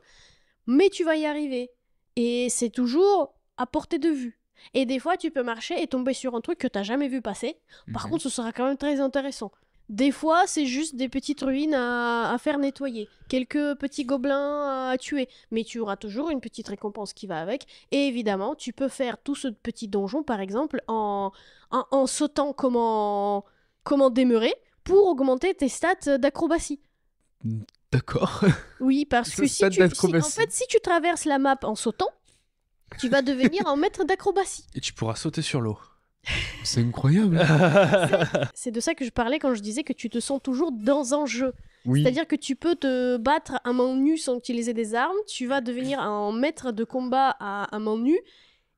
[SPEAKER 3] mais tu vas y arriver. Et c'est toujours à portée de vue. Et des fois, tu peux marcher et tomber sur un truc que tu n'as jamais vu passer. Par contre, ce sera quand même très intéressant. Des fois, c'est juste des petites ruines à faire nettoyer, quelques petits gobelins à tuer, mais tu auras toujours une petite récompense qui va avec. Et évidemment, tu peux faire tout ce petit donjon, par exemple, en sautant comme en demeurer pour augmenter tes stats d'acrobatie.
[SPEAKER 2] D'accord.
[SPEAKER 3] Oui, parce que
[SPEAKER 2] Stats
[SPEAKER 3] en
[SPEAKER 2] d'acrobatie.
[SPEAKER 3] fait, si tu traverses la map en sautant, tu vas devenir un maître d'acrobatie.
[SPEAKER 1] Et tu pourras sauter sur l'eau.
[SPEAKER 2] C'est incroyable.
[SPEAKER 3] C'est de ça que je parlais quand je disais que tu te sens toujours dans un jeu.
[SPEAKER 2] Oui.
[SPEAKER 3] C'est-à-dire que tu peux te battre à main nue sans utiliser des armes, tu vas devenir un maître de combat à main nue,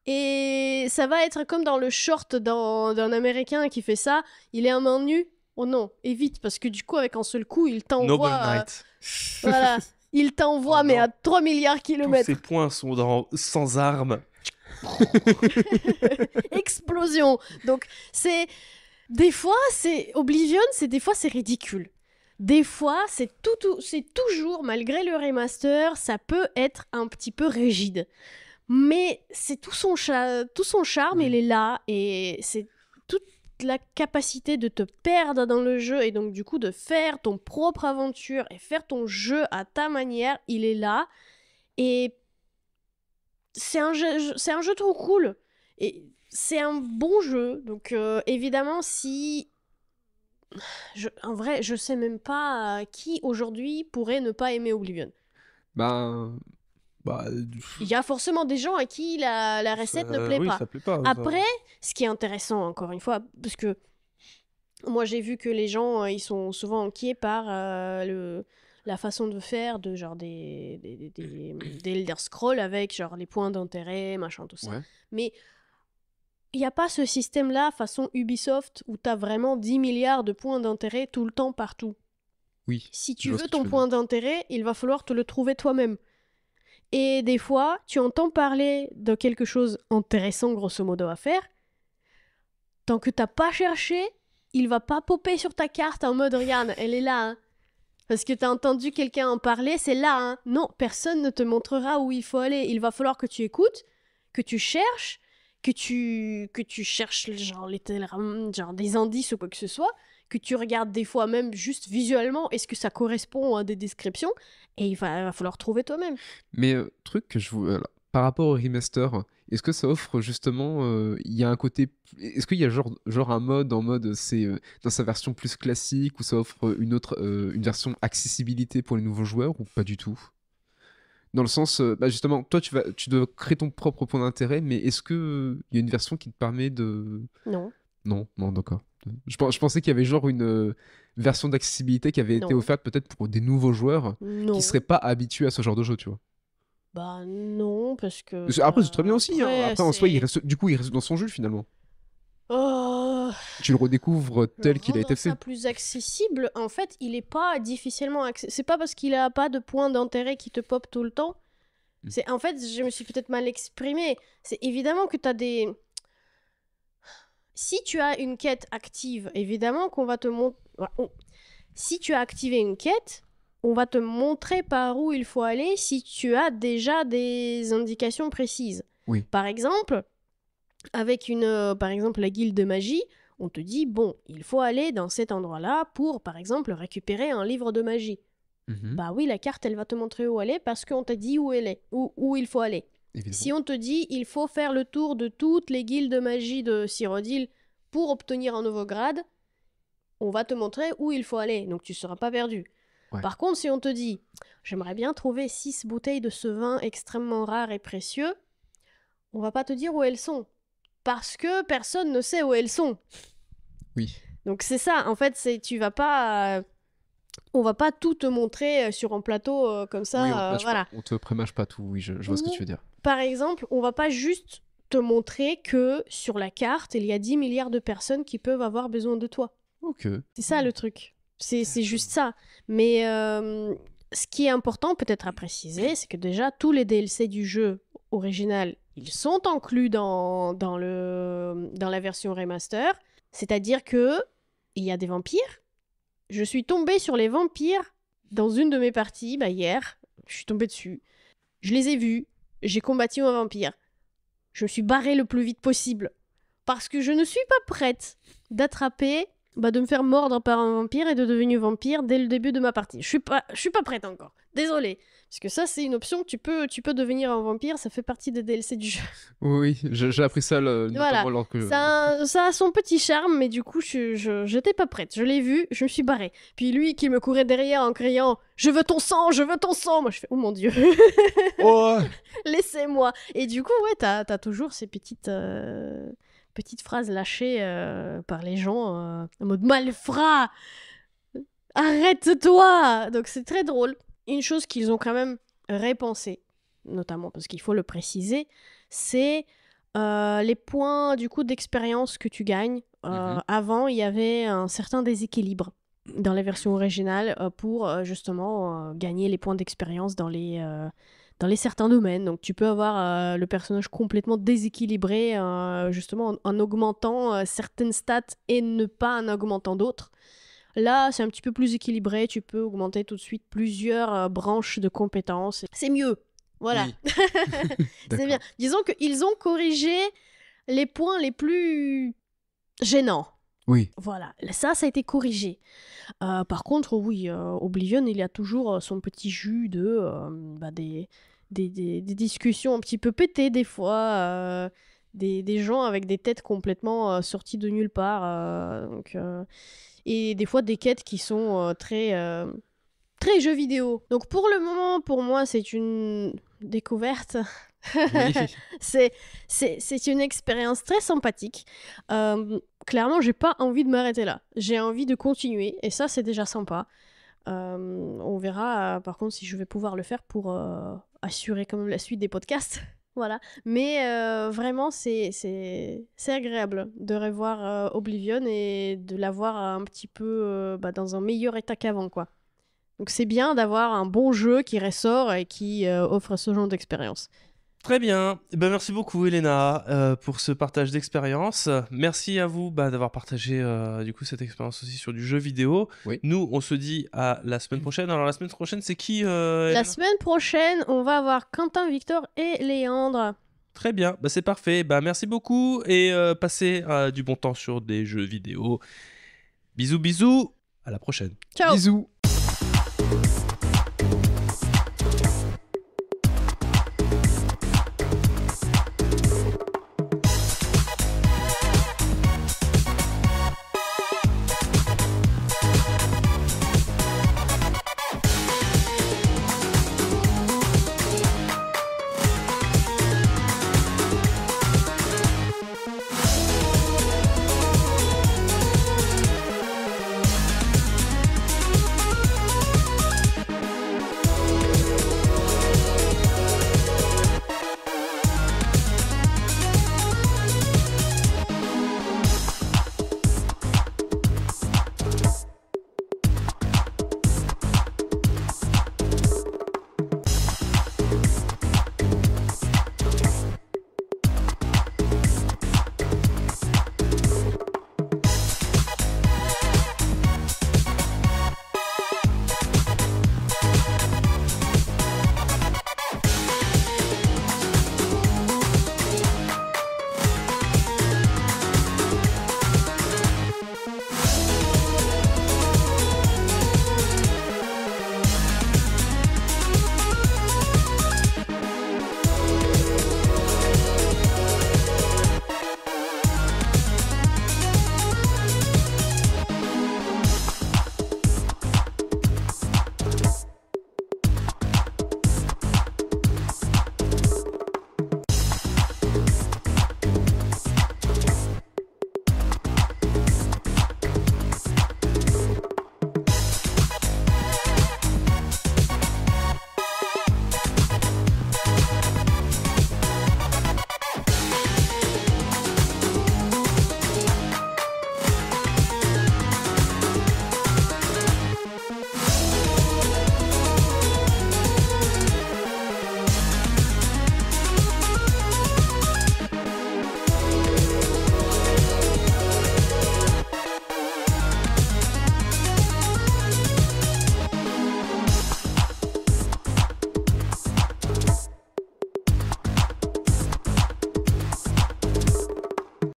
[SPEAKER 3] et ça va être comme dans le short d'un Américain qui fait ça, il est à main nue, oh non, évite, parce que du coup avec un seul coup il
[SPEAKER 1] Noble
[SPEAKER 3] t'envoie...
[SPEAKER 1] Knight.
[SPEAKER 3] voilà, il t'envoie
[SPEAKER 1] Oh
[SPEAKER 3] mais
[SPEAKER 1] non.
[SPEAKER 3] à 3 milliards de
[SPEAKER 1] Tous
[SPEAKER 3] kilomètres.
[SPEAKER 1] ces points sont sans armes.
[SPEAKER 3] Explosion. Donc c'est des fois c'est Oblivion, des fois c'est ridicule. Des fois c'est toujours malgré le remaster, ça peut être un petit peu rigide. Mais c'est tout son charme, il est là et c'est toute la capacité de te perdre dans le jeu et donc du coup de faire ton propre aventure et faire ton jeu à ta manière, il est là et c'est un jeu trop cool. Et c'est un bon jeu. Donc, évidemment, si. En vrai, je sais même pas qui aujourd'hui pourrait ne pas aimer Oblivion.
[SPEAKER 2] Bah,
[SPEAKER 3] Il y a forcément des gens à qui la recette ne plaît
[SPEAKER 1] oui,
[SPEAKER 3] pas.
[SPEAKER 1] ça plaît pas.
[SPEAKER 3] Après, ce qui est intéressant, encore une fois, parce que moi j'ai vu que les gens, ils sont souvent inquiets par la façon de faire de genre des Elder Scrolls avec genre les points d'intérêt, machin, tout ça.
[SPEAKER 2] ouais.
[SPEAKER 3] Mais il n'y a pas ce système-là façon Ubisoft où tu as vraiment 10 milliards de points d'intérêt tout le temps partout.
[SPEAKER 2] Oui.
[SPEAKER 3] Si
[SPEAKER 2] Je
[SPEAKER 3] tu
[SPEAKER 2] vois ce
[SPEAKER 3] veux
[SPEAKER 2] que tu
[SPEAKER 3] ton
[SPEAKER 2] veux
[SPEAKER 3] point d'intérêt, il va falloir te le trouver toi-même. Et des fois, tu entends parler de quelque chose intéressant, grosso modo, à faire. Tant que t'as pas cherché, il va pas popper sur ta carte en mode regarde, elle est là. Hein. Parce que t'as entendu quelqu'un en parler, c'est là. Hein. Non, personne ne te montrera où il faut aller. Il va falloir que tu écoutes, que tu cherches, que tu cherches genre des indices ou quoi que ce soit, que tu regardes des fois même juste visuellement, est-ce que ça correspond à des descriptions, et il va falloir trouver toi-même.
[SPEAKER 2] Mais truc que je vous... par rapport au remaster, est-ce que ça offre justement... Il y a un côté... Est-ce qu'il y a genre un mode en mode c'est dans sa version plus classique ou ça offre une version accessibilité pour les nouveaux joueurs ou pas du tout? Dans le sens, justement, toi tu dois créer ton propre point d'intérêt, mais est-ce que il y a une version qui te permet de...
[SPEAKER 3] Non.
[SPEAKER 2] Non, d'accord. Je pensais qu'il y avait genre une version d'accessibilité qui avait été
[SPEAKER 3] Non.
[SPEAKER 2] offerte peut-être pour des nouveaux joueurs
[SPEAKER 3] Non.
[SPEAKER 2] qui seraient pas habitués à ce genre de jeu, tu vois.
[SPEAKER 3] Bah non, parce que...
[SPEAKER 2] Après, c'est très bien aussi.
[SPEAKER 3] après,
[SPEAKER 2] Après, en soi, il reste dans son jeu finalement.
[SPEAKER 3] Oh,
[SPEAKER 2] Tu le redécouvres tel qu'il a été
[SPEAKER 3] rendre
[SPEAKER 2] fait.
[SPEAKER 3] ça plus accessible, en fait, il est pas difficilement accessible. C'est pas parce qu'il a pas de points d'intérêt qui te pop tout le temps. En fait, je me suis peut-être mal exprimée. C'est évidemment que tu as des... Si tu as une quête active, évidemment qu'on va te montrer... Si tu as activé une quête, on va te montrer par où il faut aller si tu as déjà des indications précises.
[SPEAKER 2] Oui.
[SPEAKER 3] Par exemple, avec par exemple la guilde de magie, on te dit, bon, il faut aller dans cet endroit-là pour, par exemple, récupérer un livre de magie.
[SPEAKER 2] Mhm.
[SPEAKER 3] Bah oui, la carte, elle va te montrer où aller parce qu'on t'a dit où elle est, où il faut aller.
[SPEAKER 2] Évidemment.
[SPEAKER 3] Si on te dit, il faut faire le tour de toutes les guildes de magie de Cyrodiil pour obtenir un nouveau grade, on va te montrer où il faut aller, donc tu seras pas perdu.
[SPEAKER 2] Ouais.
[SPEAKER 3] Par contre, si on te dit, j'aimerais bien trouver 6 bouteilles de ce vin extrêmement rare et précieux, on va pas te dire où elles sont. Parce que personne ne sait où elles sont.
[SPEAKER 2] Oui.
[SPEAKER 3] Donc c'est ça, en fait, tu vas pas... on va pas tout te montrer sur un plateau comme ça,
[SPEAKER 2] Oui, on
[SPEAKER 3] voilà.
[SPEAKER 2] on te prémâche pas tout, oui, je vois ce que tu veux dire.
[SPEAKER 3] Par exemple, on va pas juste te montrer que sur la carte, il y a 10 milliards de personnes qui peuvent avoir besoin de toi.
[SPEAKER 2] Ok.
[SPEAKER 3] C'est ça le truc. C'est juste ça. Mais ce qui est important peut-être à préciser, c'est que déjà, tous les DLC du jeu original, ils sont inclus dans la version remaster. C'est-à-dire que il y a des vampires. Je suis tombée sur les vampires dans une de mes parties, hier. Je suis tombée dessus. Je les ai vus. J'ai combattu un vampire. Je me suis barrée le plus vite possible. Parce que je ne suis pas prête d'attraper, de me faire mordre par un vampire et de devenir vampire dès le début de ma partie. Je suis pas prête encore. Désolée. Parce que ça, c'est une option. Tu peux devenir un vampire. Ça fait partie des DLC du jeu.
[SPEAKER 2] Oui, j'ai appris ça notamment lors que...
[SPEAKER 3] Ça a son petit charme, mais du coup, j'étais pas prête. Je l'ai vu, je me suis barrée. Puis lui qui me courait derrière en criant « Je veux ton sang, je veux ton sang !» Moi, je fais « Oh mon Dieu !»
[SPEAKER 2] Oh
[SPEAKER 3] Laissez-moi. Et du coup, ouais, t'as toujours ces petites phrases lâchées par les gens en mode malfrat, arrête-toi. Donc c'est très drôle. Une chose qu'ils ont quand même repensé, notamment parce qu'il faut le préciser, c'est les points du coup d'expérience que tu gagnes. Avant, il y avait un certain déséquilibre dans les versions originales pour justement gagner les points d'expérience dans les certains domaines. Donc tu peux avoir le personnage complètement déséquilibré justement en augmentant certaines stats et ne pas en augmentant d'autres. Là, c'est un petit peu plus équilibré, tu peux augmenter tout de suite plusieurs branches de compétences. C'est mieux. Voilà.
[SPEAKER 2] Oui.
[SPEAKER 3] C'est bien. Disons qu'ils ont corrigé les points les plus gênants.
[SPEAKER 2] Oui.
[SPEAKER 3] Voilà, ça a été corrigé. Par contre, oui, Oblivion, il y a toujours son petit jus de des discussions un petit peu pétées des fois, des gens avec des têtes complètement sorties de nulle part, et des fois des quêtes qui sont très jeux vidéo. Donc pour le moment, pour moi, c'est une découverte.
[SPEAKER 2] Oui.
[SPEAKER 3] C'est une expérience très sympathique. Clairement, j'ai pas envie de m'arrêter là. J'ai envie de continuer, et ça, c'est déjà sympa. On verra, par contre, si je vais pouvoir le faire pour assurer quand même la suite des podcasts. Voilà. Mais vraiment, c'est agréable de revoir Oblivion et de l'avoir un petit peu dans un meilleur état qu'avant, quoi. Donc c'est bien d'avoir un bon jeu qui ressort et qui offre ce genre d'expérience.
[SPEAKER 1] Très bien. Merci beaucoup, Elena, pour ce partage d'expérience. Merci à vous d'avoir partagé du coup cette expérience aussi sur du jeu vidéo.
[SPEAKER 2] Oui.
[SPEAKER 1] Nous, on se dit à la semaine prochaine. Alors, la semaine prochaine, c'est qui
[SPEAKER 3] La semaine prochaine, on va avoir Quentin, Victor et Léandre.
[SPEAKER 1] Très bien. C'est parfait. Merci beaucoup et passez du bon temps sur des jeux vidéo. Bisous, bisous. À la prochaine.
[SPEAKER 3] Ciao.
[SPEAKER 2] Bisous.